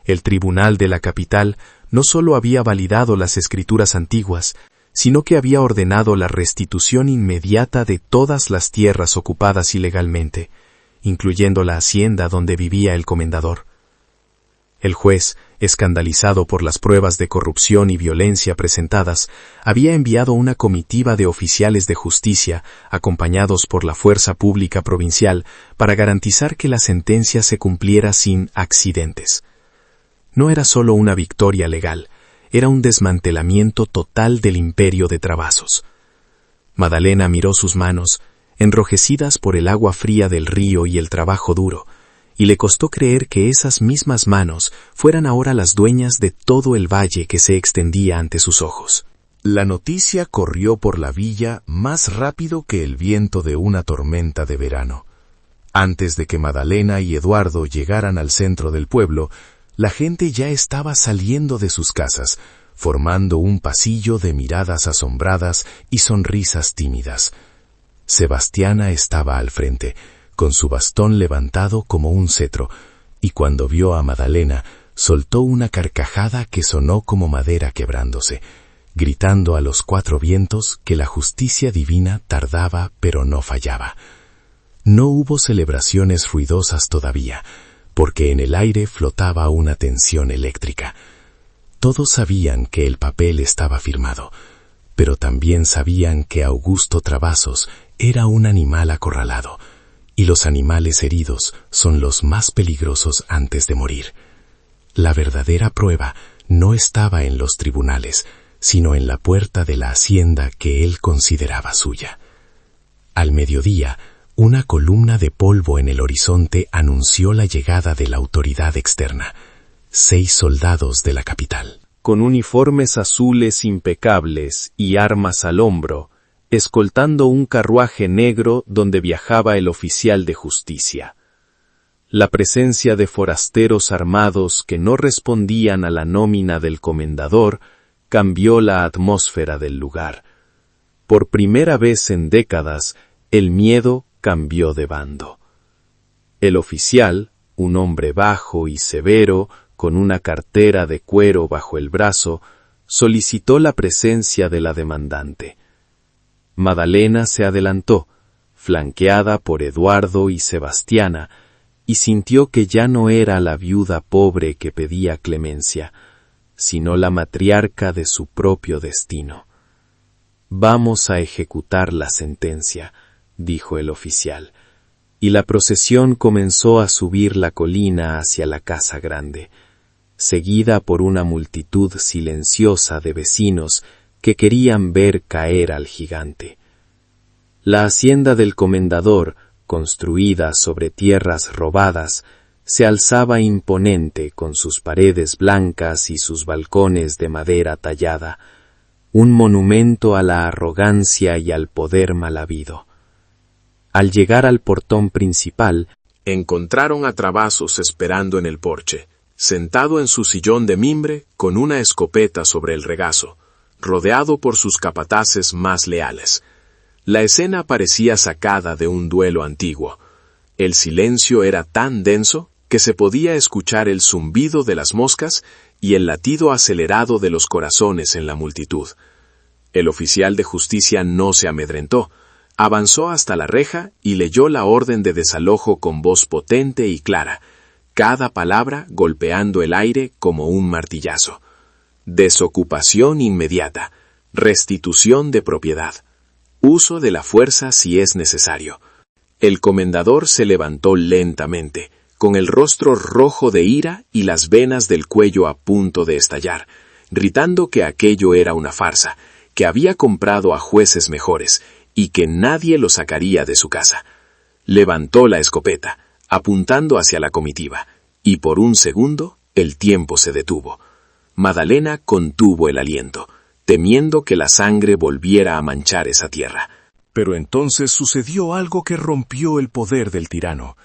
El tribunal de la capital no solo había validado las escrituras antiguas, sino que había ordenado la restitución inmediata de todas las tierras ocupadas ilegalmente, incluyendo la hacienda donde vivía el comendador. El juez, escandalizado por las pruebas de corrupción y violencia presentadas, había enviado una comitiva de oficiales de justicia, acompañados por la fuerza pública provincial, para garantizar que la sentencia se cumpliera sin accidentes. No era solo una victoria legal, era un desmantelamiento total del imperio de Travasos. Madalena miró sus manos, enrojecidas por el agua fría del río y el trabajo duro, y le costó creer que esas mismas manos fueran ahora las dueñas de todo el valle que se extendía ante sus ojos. La noticia corrió por la villa más rápido que el viento de una tormenta de verano. Antes de que Madalena y Eduardo llegaran al centro del pueblo, la gente ya estaba saliendo de sus casas, formando un pasillo de miradas asombradas y sonrisas tímidas. Sebastiana estaba al frente, con su bastón levantado como un cetro, y cuando vio a Madalena, soltó una carcajada que sonó como madera quebrándose, gritando a los cuatro vientos que la justicia divina tardaba pero no fallaba. No hubo celebraciones ruidosas todavía, porque en el aire flotaba una tensión eléctrica. Todos sabían que el papel estaba firmado, pero también sabían que Augusto Travasos era un animal acorralado, y los animales heridos son los más peligrosos antes de morir. La verdadera prueba no estaba en los tribunales, sino en la puerta de la hacienda que él consideraba suya. Al mediodía, una columna de polvo en el horizonte anunció la llegada de la autoridad externa, 6 soldados de la capital. Con uniformes azules impecables y armas al hombro, escoltando un carruaje negro donde viajaba el oficial de justicia. La presencia de forasteros armados que no respondían a la nómina del comendador cambió la atmósfera del lugar. Por primera vez en décadas, el miedo cambió de bando. El oficial, un hombre bajo y severo, con una cartera de cuero bajo el brazo, solicitó la presencia de la demandante. Madalena se adelantó, flanqueada por Eduardo y Sebastiana, y sintió que ya no era la viuda pobre que pedía clemencia, sino la matriarca de su propio destino. «Vamos a ejecutar la sentencia», dijo el oficial, y la procesión comenzó a subir la colina hacia la casa grande, seguida por una multitud silenciosa de vecinos que querían ver caer al gigante. La hacienda del comendador, construida sobre tierras robadas, se alzaba imponente con sus paredes blancas y sus balcones de madera tallada, un monumento a la arrogancia y al poder mal habido. Al llegar al portón principal, encontraron a Travasos esperando en el porche, sentado en su sillón de mimbre con una escopeta sobre el regazo, rodeado por sus capataces más leales. La escena parecía sacada de un duelo antiguo. El silencio era tan denso que se podía escuchar el zumbido de las moscas y el latido acelerado de los corazones en la multitud. El oficial de justicia no se amedrentó, avanzó hasta la reja y leyó la orden de desalojo con voz potente y clara, cada palabra golpeando el aire como un martillazo. Desocupación inmediata, restitución de propiedad, uso de la fuerza si es necesario. El comendador se levantó lentamente, con el rostro rojo de ira y las venas del cuello a punto de estallar, gritando que aquello era una farsa, que había comprado a jueces mejores y que nadie lo sacaría de su casa. Levantó la escopeta, apuntando hacia la comitiva, y por un segundo el tiempo se detuvo. Madalena contuvo el aliento, temiendo que la sangre volviera a manchar esa tierra. Pero entonces sucedió algo que rompió el poder del tirano.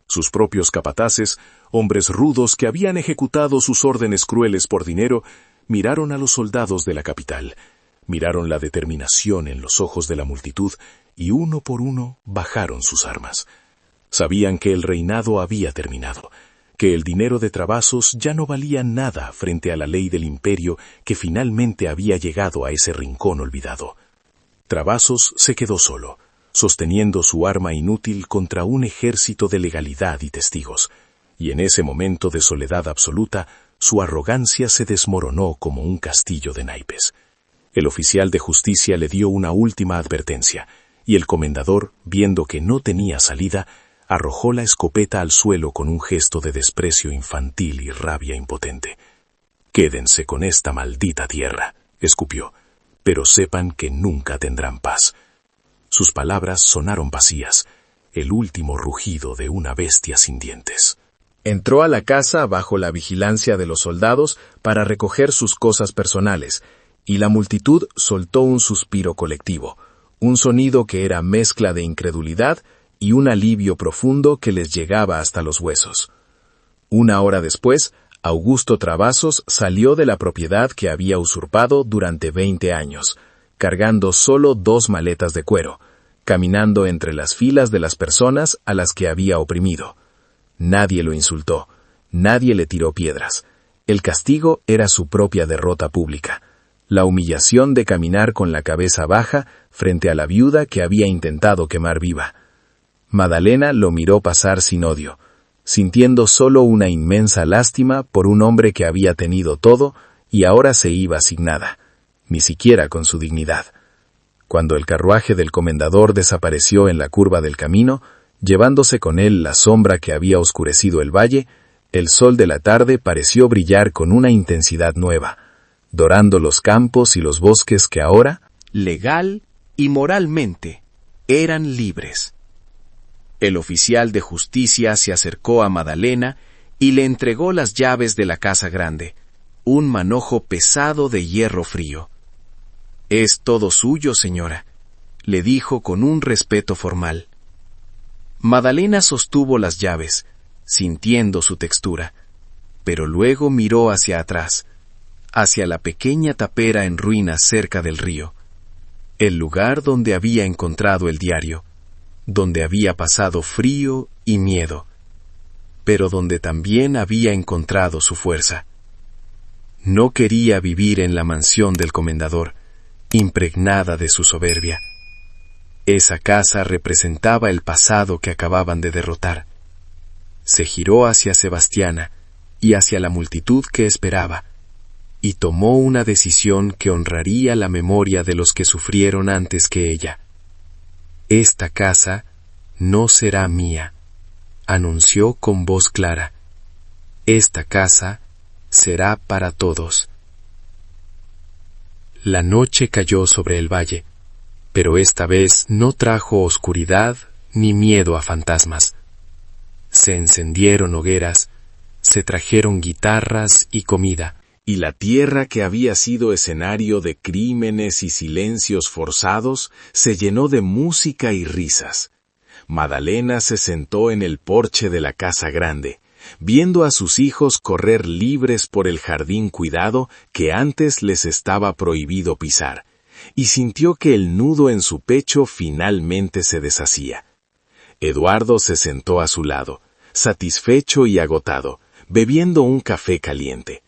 Sus propios capataces, hombres rudos que habían ejecutado sus órdenes crueles por dinero, miraron a los soldados de la capital, miraron la determinación en los ojos de la multitud y uno por uno bajaron sus armas. Sabían que el reinado había terminado, que el dinero de Travasos ya no valía nada frente a la ley del imperio que finalmente había llegado a ese rincón olvidado. Travasos se quedó solo, sosteniendo su arma inútil contra un ejército de legalidad y testigos, y en ese momento de soledad absoluta, su arrogancia se desmoronó como un castillo de naipes. El oficial de justicia le dio una última advertencia, y el comendador, viendo que no tenía salida, arrojó la escopeta al suelo con un gesto de desprecio infantil y rabia impotente. «Quédense con esta maldita tierra», escupió, «pero sepan que nunca tendrán paz». Sus palabras sonaron vacías, el último rugido de una bestia sin dientes. Entró a la casa bajo la vigilancia de los soldados para recoger sus cosas personales, y la multitud soltó un suspiro colectivo, un sonido que era mezcla de incredulidad y un alivio profundo que les llegaba hasta los huesos. Una hora después, Augusto Travasos salió de la propiedad que había usurpado durante 20 años, cargando solo 2 maletas de cuero, caminando entre las filas de las personas a las que había oprimido. Nadie lo insultó, nadie le tiró piedras. El castigo era su propia derrota pública, la humillación de caminar con la cabeza baja frente a la viuda que había intentado quemar viva. Madalena lo miró pasar sin odio, sintiendo solo una inmensa lástima por un hombre que había tenido todo y ahora se iba sin nada, ni siquiera con su dignidad. Cuando el carruaje del comendador desapareció en la curva del camino, llevándose con él la sombra que había oscurecido el valle, El sol de la tarde pareció brillar con una intensidad nueva, dorando los campos y los bosques que ahora, legal y moralmente, eran libres. El oficial de justicia se acercó a Madalena y le entregó las llaves de la casa grande, un manojo pesado de hierro frío. «Es todo suyo, señora», le dijo con un respeto formal. Madalena sostuvo las llaves, sintiendo su textura, pero luego miró hacia atrás, hacia la pequeña tapera en ruinas cerca del río, el lugar donde había encontrado el diario, donde había pasado frío y miedo, pero donde también había encontrado su fuerza. No quería vivir en la mansión del comendador, impregnada de su soberbia. Esa casa representaba el pasado que acababan de derrotar. Se giró hacia Sebastiana y hacia la multitud que esperaba, y tomó una decisión que honraría la memoria de los que sufrieron antes que ella. «Esta casa no será mía», anunció con voz clara. «Esta casa será para todos». La noche cayó sobre el valle, pero esta vez no trajo oscuridad ni miedo a fantasmas. Se encendieron hogueras, se trajeron guitarras y comida, y la tierra que había sido escenario de crímenes y silencios forzados se llenó de música y risas. Madalena se sentó en el porche de la casa grande, viendo a sus hijos correr libres por el jardín cuidado que antes les estaba prohibido pisar, y sintió que el nudo en su pecho finalmente se deshacía. Eduardo se sentó a su lado, satisfecho y agotado, bebiendo un café caliente.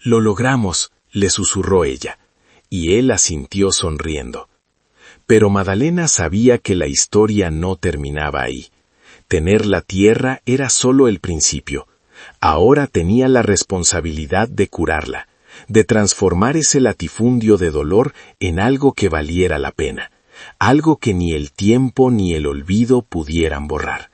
«Lo logramos», le susurró ella, y él asintió sonriendo. Pero Madalena sabía que la historia no terminaba ahí. Tener la tierra era solo el principio. Ahora tenía la responsabilidad de curarla, de transformar ese latifundio de dolor en algo que valiera la pena, algo que ni el tiempo ni el olvido pudieran borrar.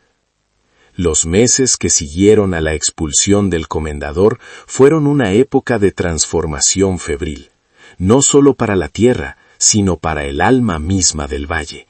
Los meses que siguieron a la expulsión del comendador fueron una época de transformación febril, no solo para la tierra, sino para el alma misma del valle.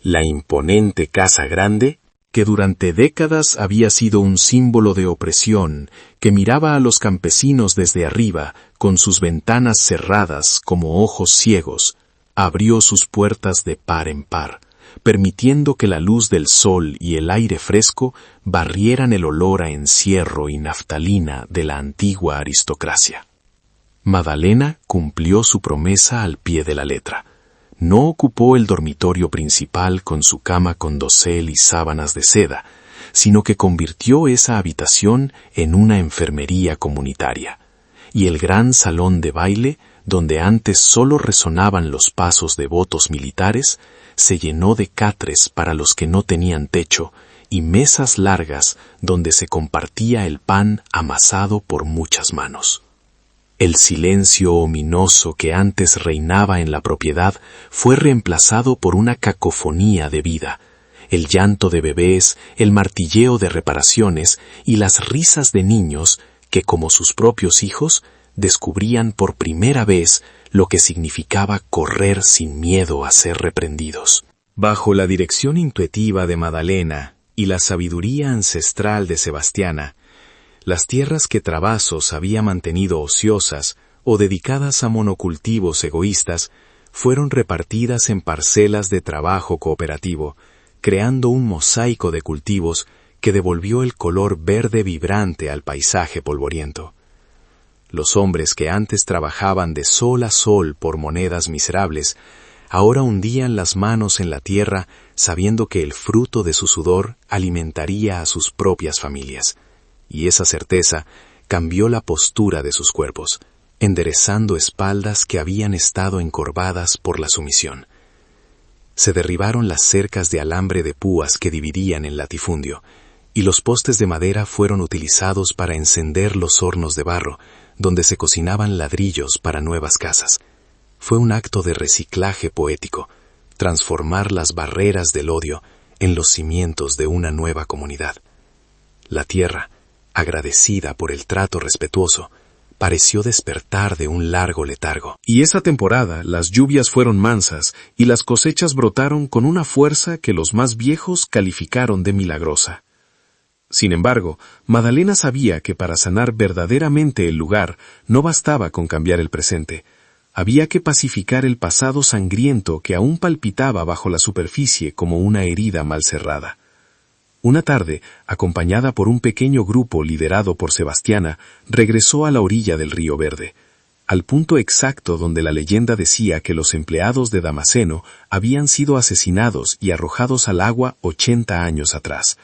La imponente casa grande, que durante décadas había sido un símbolo de opresión, que miraba a los campesinos desde arriba, con sus ventanas cerradas como ojos ciegos, abrió sus puertas de par en par, permitiendo que la luz del sol y el aire fresco barrieran el olor a encierro y naftalina de la antigua aristocracia. Madalena cumplió su promesa al pie de la letra. No ocupó el dormitorio principal con su cama con dosel y sábanas de seda, sino que convirtió esa habitación en una enfermería comunitaria, y el gran salón de baile, donde antes solo resonaban los pasos devotos militares, se llenó de catres para los que no tenían techo y mesas largas donde se compartía el pan amasado por muchas manos. El silencio ominoso que antes reinaba en la propiedad fue reemplazado por una cacofonía de vida, el llanto de bebés, el martilleo de reparaciones y las risas de niños que, como sus propios hijos, descubrían por primera vez lo que significaba correr sin miedo a ser reprendidos. Bajo la dirección intuitiva de Madalena y la sabiduría ancestral de Sebastiana, las tierras que Travassos había mantenido ociosas o dedicadas a monocultivos egoístas fueron repartidas en parcelas de trabajo cooperativo, creando un mosaico de cultivos que devolvió el color verde vibrante al paisaje polvoriento. Los hombres que antes trabajaban de sol a sol por monedas miserables, ahora hundían las manos en la tierra sabiendo que el fruto de su sudor alimentaría a sus propias familias. Y esa certeza cambió la postura de sus cuerpos, enderezando espaldas que habían estado encorvadas por la sumisión. Se derribaron las cercas de alambre de púas que dividían el latifundio, y los postes de madera fueron utilizados para encender los hornos de barro, donde se cocinaban ladrillos para nuevas casas. Fue un acto de reciclaje poético, transformar las barreras del odio en los cimientos de una nueva comunidad. La tierra, agradecida por el trato respetuoso, pareció despertar de un largo letargo. Y esa temporada las lluvias fueron mansas y las cosechas brotaron con una fuerza que los más viejos calificaron de milagrosa. Sin embargo, Madalena sabía que para sanar verdaderamente el lugar no bastaba con cambiar el presente. Había que pacificar el pasado sangriento que aún palpitaba bajo la superficie como una herida mal cerrada. Una tarde, acompañada por un pequeño grupo liderado por Sebastiana, regresó a la orilla del río Verde, al punto exacto donde la leyenda decía que los empleados de Damasceno habían sido asesinados y arrojados al agua 80 años atrás.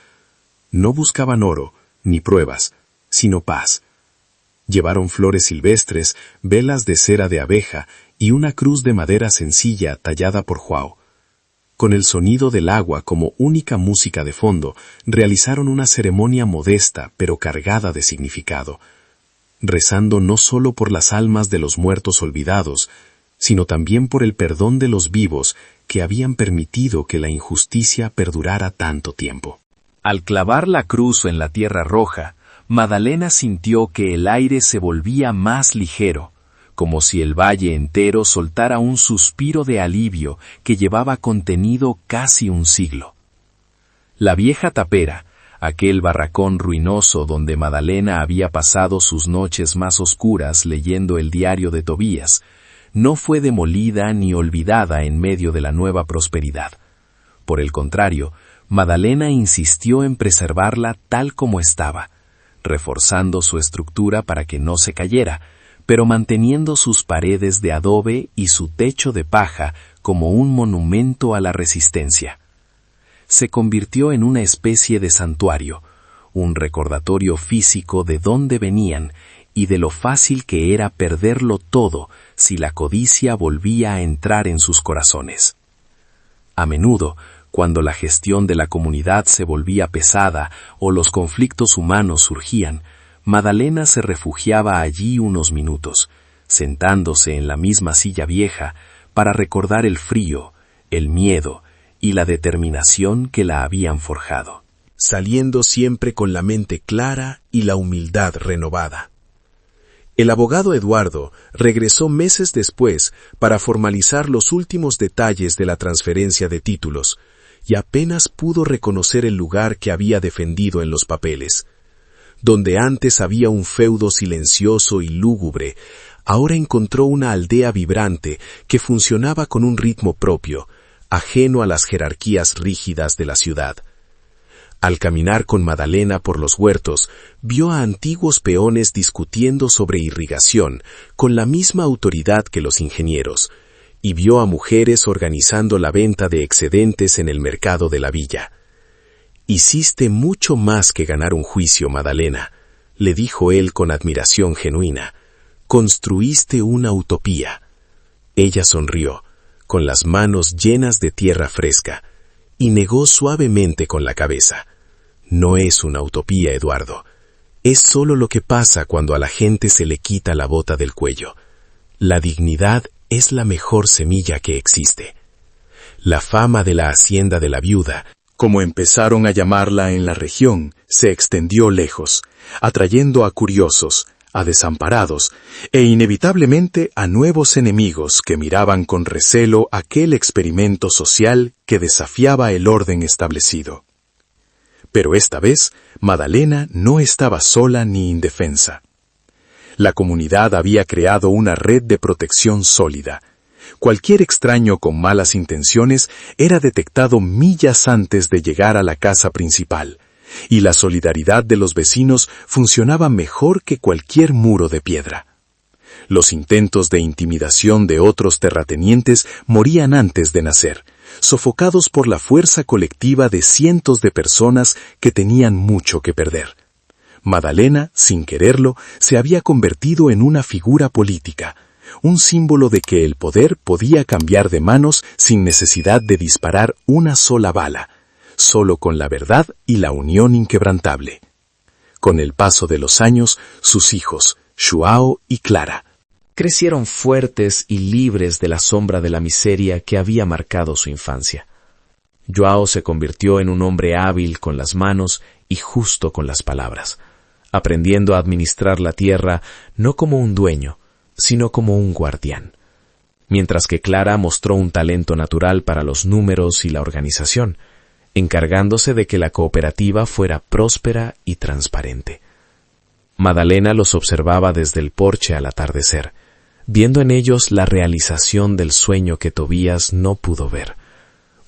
No buscaban oro, ni pruebas, sino paz. Llevaron flores silvestres, velas de cera de abeja y una cruz de madera sencilla tallada por Joao. Con el sonido del agua como única música de fondo, realizaron una ceremonia modesta pero cargada de significado, rezando no solo por las almas de los muertos olvidados, sino también por el perdón de los vivos que habían permitido que la injusticia perdurara tanto tiempo. Al clavar la cruz en la tierra roja, Madalena sintió que el aire se volvía más ligero, como si el valle entero soltara un suspiro de alivio que llevaba contenido casi un siglo. La vieja tapera, aquel barracón ruinoso donde Madalena había pasado sus noches más oscuras leyendo el diario de Tobías, no fue demolida ni olvidada en medio de la nueva prosperidad. Por el contrario, Madalena insistió en preservarla tal como estaba, reforzando su estructura para que no se cayera, pero manteniendo sus paredes de adobe y su techo de paja como un monumento a la resistencia. Se convirtió en una especie de santuario, un recordatorio físico de dónde venían y de lo fácil que era perderlo todo si la codicia volvía a entrar en sus corazones. A menudo, cuando la gestión de la comunidad se volvía pesada o los conflictos humanos surgían, Madalena se refugiaba allí unos minutos, sentándose en la misma silla vieja para recordar el frío, el miedo y la determinación que la habían forjado, saliendo siempre con la mente clara y la humildad renovada. El abogado Eduardo regresó meses después para formalizar los últimos detalles de la transferencia de títulos, y apenas pudo reconocer el lugar que había defendido en los papeles. Donde antes había un feudo silencioso y lúgubre, ahora encontró una aldea vibrante que funcionaba con un ritmo propio, ajeno a las jerarquías rígidas de la ciudad. Al caminar con Madalena por los huertos, vio a antiguos peones discutiendo sobre irrigación con la misma autoridad que los ingenieros, y vio a mujeres organizando la venta de excedentes en el mercado de la villa. «Hiciste mucho más que ganar un juicio, Madalena», le dijo él con admiración genuina. «Construiste una utopía». Ella sonrió, con las manos llenas de tierra fresca, y negó suavemente con la cabeza. «No es una utopía, Eduardo. Es solo lo que pasa cuando a la gente se le quita la bota del cuello. La dignidad es la mejor semilla que existe». La fama de la hacienda de la viuda, como empezaron a llamarla en la región, se extendió lejos, atrayendo a curiosos, a desamparados e inevitablemente a nuevos enemigos que miraban con recelo aquel experimento social que desafiaba el orden establecido. Pero esta vez, Madalena no estaba sola ni indefensa. La comunidad había creado una red de protección sólida. Cualquier extraño con malas intenciones era detectado millas antes de llegar a la casa principal, y la solidaridad de los vecinos funcionaba mejor que cualquier muro de piedra. Los intentos de intimidación de otros terratenientes morían antes de nacer, sofocados por la fuerza colectiva de cientos de personas que tenían mucho que perder. Madalena, sin quererlo, se había convertido en una figura política, un símbolo de que el poder podía cambiar de manos sin necesidad de disparar una sola bala, solo con la verdad y la unión inquebrantable. Con el paso de los años, sus hijos, Joao y Clara, crecieron fuertes y libres de la sombra de la miseria que había marcado su infancia. Joao se convirtió en un hombre hábil con las manos y justo con las palabras. aprendiendo a administrar la tierra no como un dueño, sino como un guardián. Mientras que Clara mostró un talento natural para los números y la organización, encargándose de que la cooperativa fuera próspera y transparente. Madalena los observaba desde el porche al atardecer, viendo en ellos la realización del sueño que Tobías no pudo ver.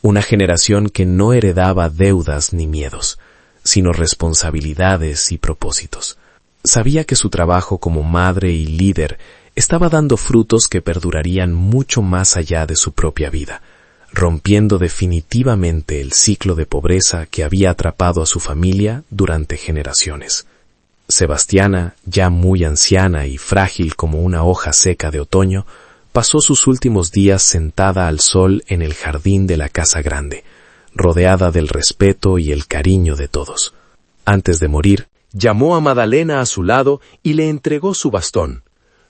Una generación que no heredaba deudas ni miedos, sino responsabilidades y propósitos. Sabía que su trabajo como madre y líder estaba dando frutos que perdurarían mucho más allá de su propia vida, rompiendo definitivamente el ciclo de pobreza que había atrapado a su familia durante generaciones. Sebastiana, ya muy anciana y frágil como una hoja seca de otoño, pasó sus últimos días sentada al sol en el jardín de la casa grande, rodeada del respeto y el cariño de todos. Antes de morir, llamó a Madalena a su lado y le entregó su bastón,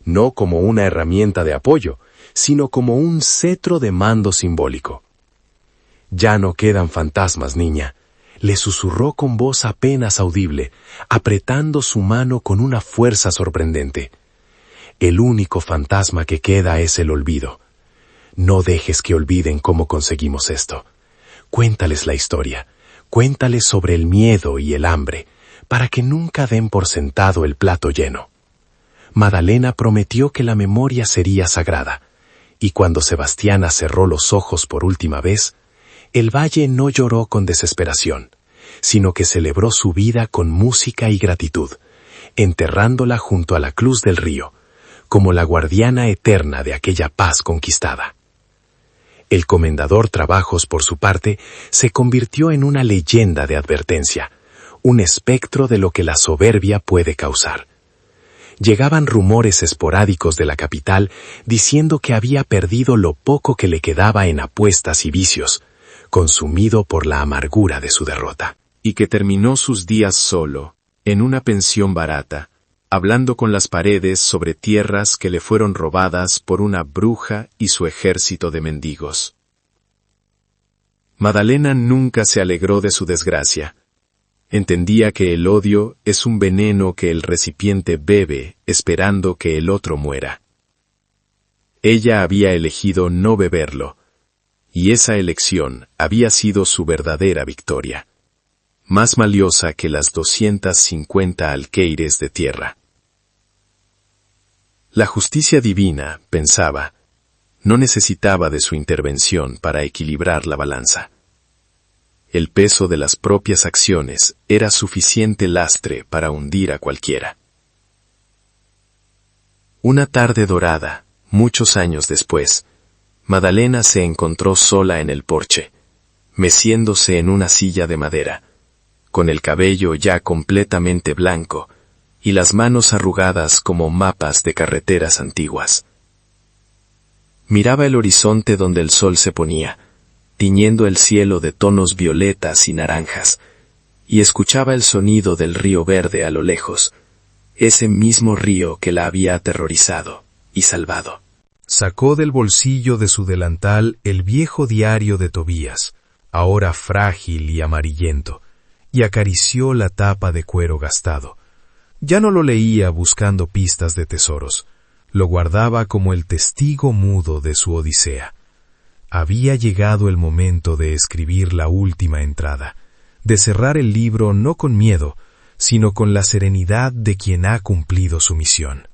no como una herramienta de apoyo, sino como un cetro de mando simbólico. «Ya no quedan fantasmas, niña», le susurró con voz apenas audible, apretando su mano con una fuerza sorprendente. «El único fantasma que queda es el olvido. No dejes que olviden cómo conseguimos esto. Cuéntales la historia, cuéntales sobre el miedo y el hambre, para que nunca den por sentado el plato lleno». Madalena prometió que la memoria sería sagrada, y cuando Sebastiana cerró los ojos por última vez, el valle no lloró con desesperación, sino que celebró su vida con música y gratitud, enterrándola junto a la cruz del río, como la guardiana eterna de aquella paz conquistada. El comendador Trabajos, por su parte, se convirtió en una leyenda de advertencia, un espectro de lo que la soberbia puede causar. Llegaban rumores esporádicos de la capital diciendo que había perdido lo poco que le quedaba en apuestas y vicios, consumido por la amargura de su derrota. Y que terminó sus días solo, en una pensión barata, hablando con las paredes sobre tierras que le fueron robadas por una bruja y su ejército de mendigos. Madalena nunca se alegró de su desgracia. Entendía que el odio es un veneno que el recipiente bebe esperando que el otro muera. Ella había elegido no beberlo, y esa elección había sido su verdadera victoria, más valiosa que las 250 alqueires de tierra. La justicia divina, pensaba, no necesitaba de su intervención para equilibrar la balanza. El peso de las propias acciones era suficiente lastre para hundir a cualquiera. Una tarde dorada, muchos años después, Madalena se encontró sola en el porche, meciéndose en una silla de madera, con el cabello ya completamente blanco y las manos arrugadas como mapas de carreteras antiguas. Miraba el horizonte donde el sol se ponía, tiñendo el cielo de tonos violetas y naranjas, y escuchaba el sonido del río verde a lo lejos, ese mismo río que la había aterrorizado y salvado. Sacó del bolsillo de su delantal el viejo diario de Tobías, ahora frágil y amarillento, y acarició la tapa de cuero gastado. Ya no lo leía buscando pistas de tesoros, lo guardaba como el testigo mudo de su odisea. Había llegado el momento de escribir la última entrada, de cerrar el libro no con miedo, sino con la serenidad de quien ha cumplido su misión.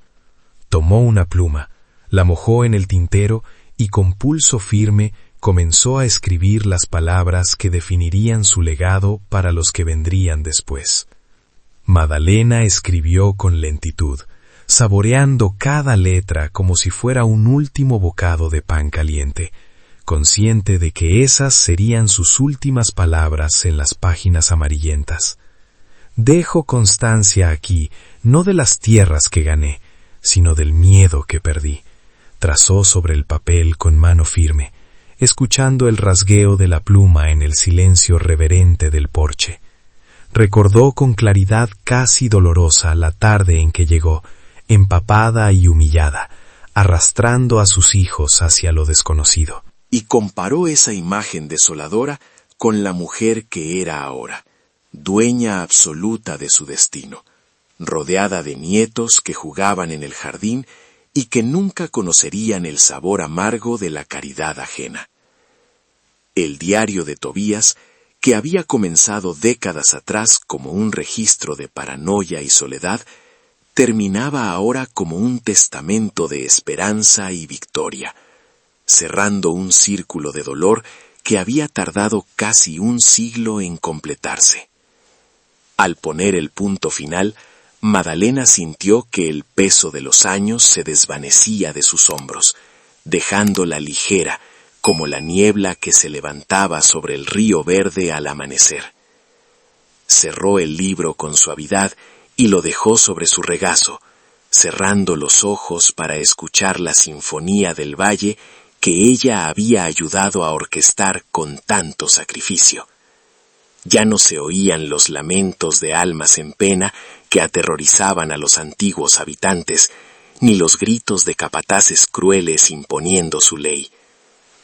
Tomó una pluma, la mojó en el tintero y con pulso firme comenzó a escribir las palabras que definirían su legado para los que vendrían después. Madalena escribió con lentitud, saboreando cada letra como si fuera un último bocado de pan caliente, consciente de que esas serían sus últimas palabras en las páginas amarillentas. Dejo constancia aquí, no de las tierras que gané, sino del miedo que perdí. Trazó sobre el papel con mano firme, escuchando el rasgueo de la pluma en el silencio reverente del porche. Recordó con claridad casi dolorosa la tarde en que llegó, empapada y humillada, arrastrando a sus hijos hacia lo desconocido. Y comparó esa imagen desoladora con la mujer que era ahora, dueña absoluta de su destino, rodeada de nietos que jugaban en el jardín y que nunca conocerían el sabor amargo de la caridad ajena. El diario de Tobías, que había comenzado décadas atrás como un registro de paranoia y soledad, terminaba ahora como un testamento de esperanza y victoria, cerrando un círculo de dolor que había tardado casi un siglo en completarse. Al poner el punto final, Madalena sintió que el peso de los años se desvanecía de sus hombros, dejándola ligera, como la niebla que se levantaba sobre el río verde al amanecer. Cerró el libro con suavidad y lo dejó sobre su regazo, cerrando los ojos para escuchar la sinfonía del valle que ella había ayudado a orquestar con tanto sacrificio. Ya no se oían los lamentos de almas en pena que aterrorizaban a los antiguos habitantes, ni los gritos de capataces crueles imponiendo su ley.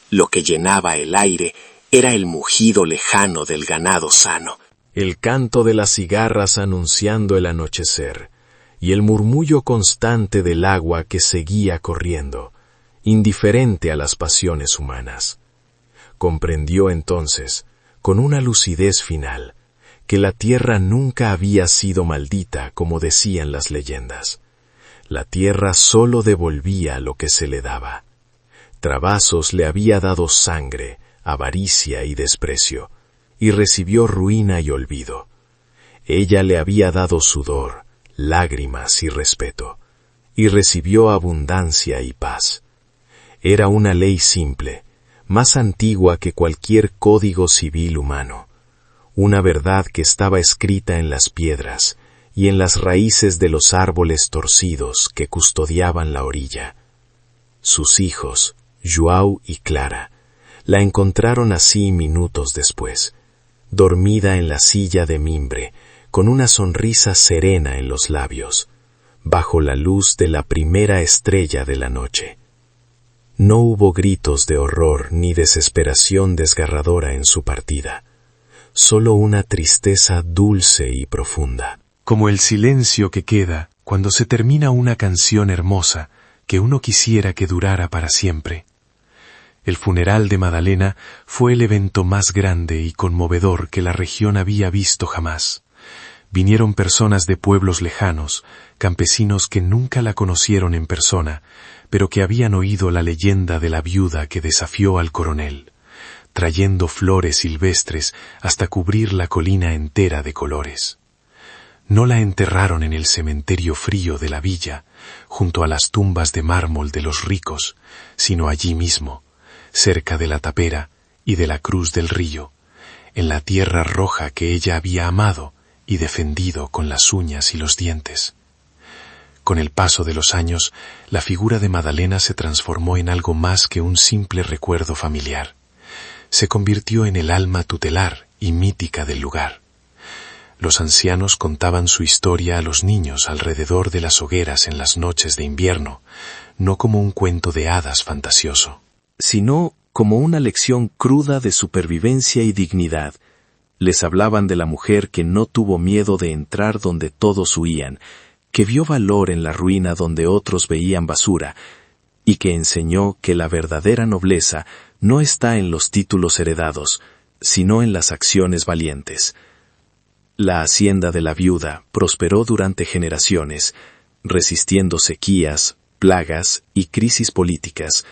Lo que llenaba el aire era el mugido lejano del ganado sano, el canto de las cigarras anunciando el anochecer, y el murmullo constante del agua que seguía corriendo, indiferente a las pasiones humanas. Comprendió entonces, con una lucidez final, que la tierra nunca había sido maldita como decían las leyendas. La tierra solo devolvía lo que se le daba. Travazos le había dado sangre, avaricia y desprecio, y recibió ruina y olvido. Ella le había dado sudor, lágrimas y respeto, y recibió abundancia y paz. Era una ley simple, más antigua que cualquier código civil humano, una verdad que estaba escrita en las piedras y en las raíces de los árboles torcidos que custodiaban la orilla. Sus hijos, João y Clara, la encontraron así minutos después, dormida en la silla de mimbre, con una sonrisa serena en los labios, bajo la luz de la primera estrella de la noche. No hubo gritos de horror ni desesperación desgarradora en su partida, solo una tristeza dulce y profunda. Como el silencio que queda cuando se termina una canción hermosa que uno quisiera que durara para siempre. El funeral de Madalena fue el evento más grande y conmovedor que la región había visto jamás. Vinieron personas de pueblos lejanos, campesinos que nunca la conocieron en persona, pero que habían oído la leyenda de la viuda que desafió al coronel, trayendo flores silvestres hasta cubrir la colina entera de colores. No la enterraron en el cementerio frío de la villa, junto a las tumbas de mármol de los ricos, sino allí mismo, cerca de la tapera y de la cruz del río, en la tierra roja que ella había amado y defendido con las uñas y los dientes. Con el paso de los años, la figura de Madalena se transformó en algo más que un simple recuerdo familiar. Se convirtió en el alma tutelar y mítica del lugar. Los ancianos contaban su historia a los niños alrededor de las hogueras en las noches de invierno, no como un cuento de hadas fantasioso, sino como una lección cruda de supervivencia y dignidad. Les hablaban de la mujer que no tuvo miedo de entrar donde todos huían, que vio valor en la ruina donde otros veían basura, y que enseñó que la verdadera nobleza no está en los títulos heredados, sino en las acciones valientes. La hacienda de la viuda prosperó durante generaciones, resistiendo sequías, plagas y crisis políticas,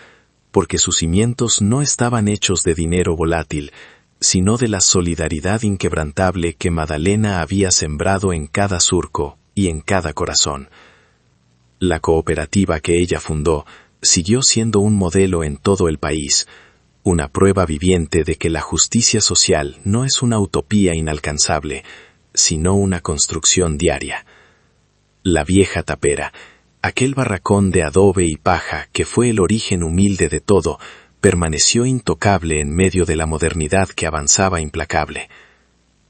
porque sus cimientos no estaban hechos de dinero volátil, sino de la solidaridad inquebrantable que Madalena había sembrado en cada surco y en cada corazón. La cooperativa que ella fundó siguió siendo un modelo en todo el país, una prueba viviente de que la justicia social no es una utopía inalcanzable, sino una construcción diaria. La vieja tapera, aquel barracón de adobe y paja que fue el origen humilde de todo, permaneció intocable en medio de la modernidad que avanzaba implacable.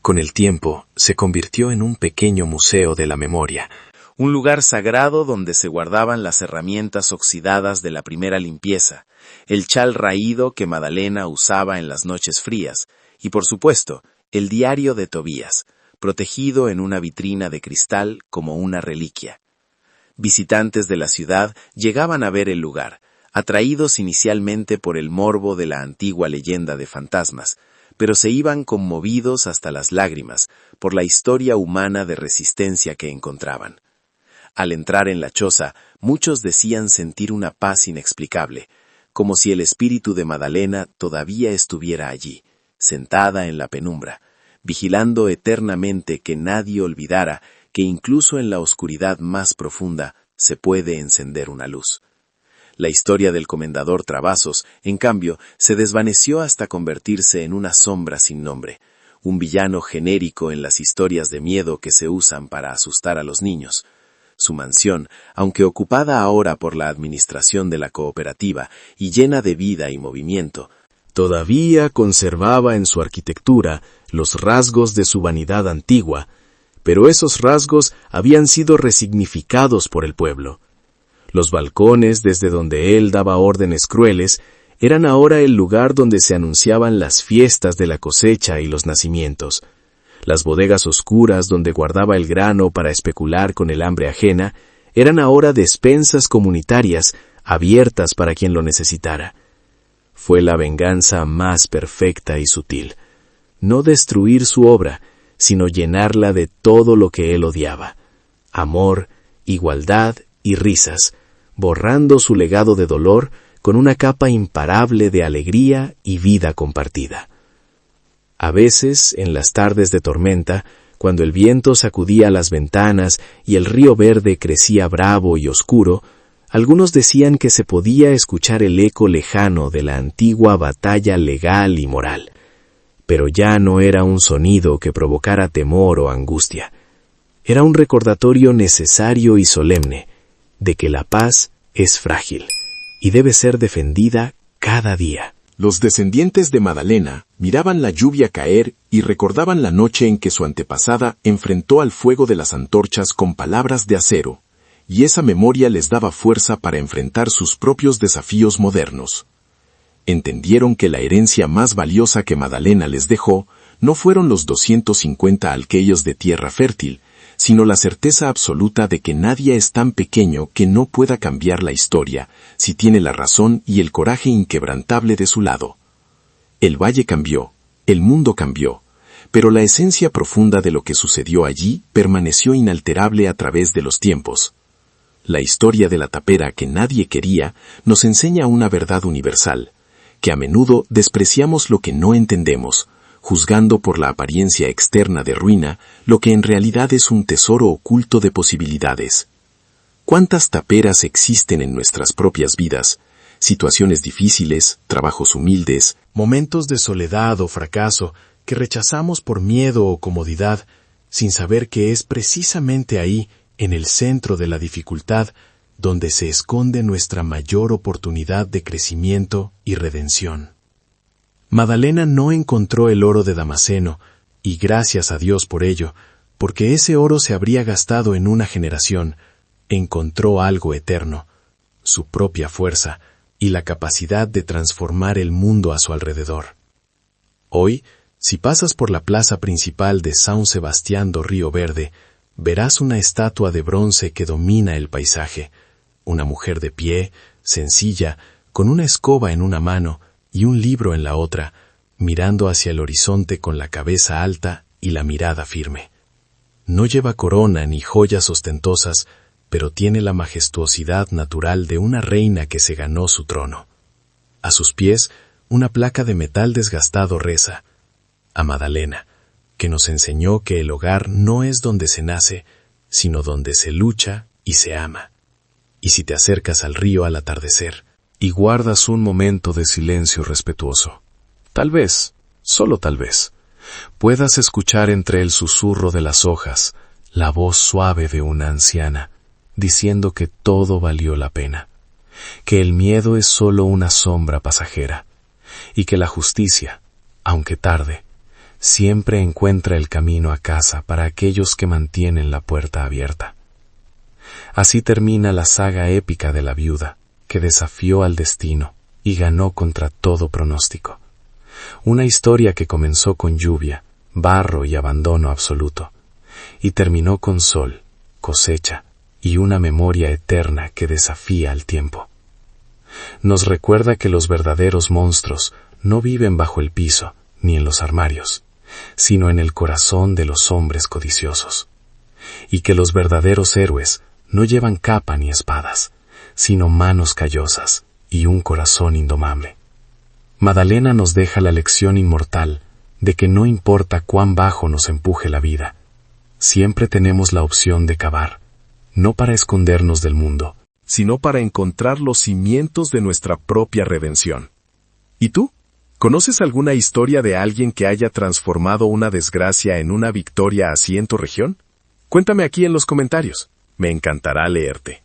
Con el tiempo, se convirtió en un pequeño museo de la memoria, un lugar sagrado donde se guardaban las herramientas oxidadas de la primera limpieza, el chal raído que Madalena usaba en las noches frías, y por supuesto, el diario de Tobías, protegido en una vitrina de cristal como una reliquia. Visitantes de la ciudad llegaban a ver el lugar, atraídos inicialmente por el morbo de la antigua leyenda de fantasmas, pero se iban conmovidos hasta las lágrimas por la historia humana de resistencia que encontraban. Al entrar en la choza, muchos decían sentir una paz inexplicable, como si el espíritu de Madalena todavía estuviera allí, sentada en la penumbra, vigilando eternamente que nadie olvidara que incluso en la oscuridad más profunda se puede encender una luz. La historia del comendador Travasos, en cambio, se desvaneció hasta convertirse en una sombra sin nombre, un villano genérico en las historias de miedo que se usan para asustar a los niños. Su mansión, aunque ocupada ahora por la administración de la cooperativa y llena de vida y movimiento, todavía conservaba en su arquitectura los rasgos de su vanidad antigua, pero esos rasgos habían sido resignificados por el pueblo. Los balcones desde donde él daba órdenes crueles eran ahora el lugar donde se anunciaban las fiestas de la cosecha y los nacimientos. Las bodegas oscuras donde guardaba el grano para especular con el hambre ajena eran ahora despensas comunitarias abiertas para quien lo necesitara. Fue la venganza más perfecta y sutil. No destruir su obra, sino llenarla de todo lo que él odiaba: amor, igualdad y risas, borrando su legado de dolor con una capa imparable de alegría y vida compartida. A veces, en las tardes de tormenta, cuando el viento sacudía las ventanas y el río verde crecía bravo y oscuro, algunos decían que se podía escuchar el eco lejano de la antigua batalla legal y moral. Pero ya no era un sonido que provocara temor o angustia. Era un recordatorio necesario y solemne de que la paz es frágil y debe ser defendida cada día. Los descendientes de Madalena miraban la lluvia caer y recordaban la noche en que su antepasada enfrentó al fuego de las antorchas con palabras de acero, y esa memoria les daba fuerza para enfrentar sus propios desafíos modernos. Entendieron que la herencia más valiosa que Madalena les dejó no fueron los 250 alqueillos de tierra fértil, sino la certeza absoluta de que nadie es tan pequeño que no pueda cambiar la historia si tiene la razón y el coraje inquebrantable de su lado. El valle cambió, el mundo cambió, pero la esencia profunda de lo que sucedió allí permaneció inalterable a través de los tiempos. La historia de la tapera que nadie quería nos enseña una verdad universal, que a menudo despreciamos lo que no entendemos, juzgando por la apariencia externa de ruina lo que en realidad es un tesoro oculto de posibilidades. ¿Cuántas taperas existen en nuestras propias vidas? Situaciones difíciles, trabajos humildes, momentos de soledad o fracaso que rechazamos por miedo o comodidad, sin saber que es precisamente ahí, en el centro de la dificultad, donde se esconde nuestra mayor oportunidad de crecimiento y redención. Madalena no encontró el oro de Damaseno, y gracias a Dios por ello, porque ese oro se habría gastado en una generación. Encontró algo eterno, su propia fuerza y la capacidad de transformar el mundo a su alrededor. Hoy, si pasas por la plaza principal de São Sebastián do Rio Verde, verás una estatua de bronce que domina el paisaje, una mujer de pie, sencilla, con una escoba en una mano y un libro en la otra, mirando hacia el horizonte con la cabeza alta y la mirada firme. No lleva corona ni joyas ostentosas, pero tiene la majestuosidad natural de una reina que se ganó su trono. A sus pies, una placa de metal desgastado reza: a Madalena, que nos enseñó que el hogar no es donde se nace, sino donde se lucha y se ama. Y si te acercas al río al atardecer y guardas un momento de silencio respetuoso, tal vez, solo tal vez, puedas escuchar entre el susurro de las hojas la voz suave de una anciana, diciendo que todo valió la pena, que el miedo es solo una sombra pasajera, y que la justicia, aunque tarde, siempre encuentra el camino a casa para aquellos que mantienen la puerta abierta. Así termina la saga épica de la viuda, que desafió al destino y ganó contra todo pronóstico. Una historia que comenzó con lluvia, barro y abandono absoluto, y terminó con sol, cosecha y una memoria eterna que desafía al tiempo. Nos recuerda que los verdaderos monstruos no viven bajo el piso ni en los armarios, sino en el corazón de los hombres codiciosos, y que los verdaderos héroes no llevan capa ni espadas, sino manos callosas y un corazón indomable. Madalena nos deja la lección inmortal de que no importa cuán bajo nos empuje la vida, siempre tenemos la opción de cavar, no para escondernos del mundo, sino para encontrar los cimientos de nuestra propia redención. ¿Y tú? ¿Conoces alguna historia de alguien que haya transformado una desgracia en una victoria así en tu región? Cuéntame aquí en los comentarios. Me encantará leerte.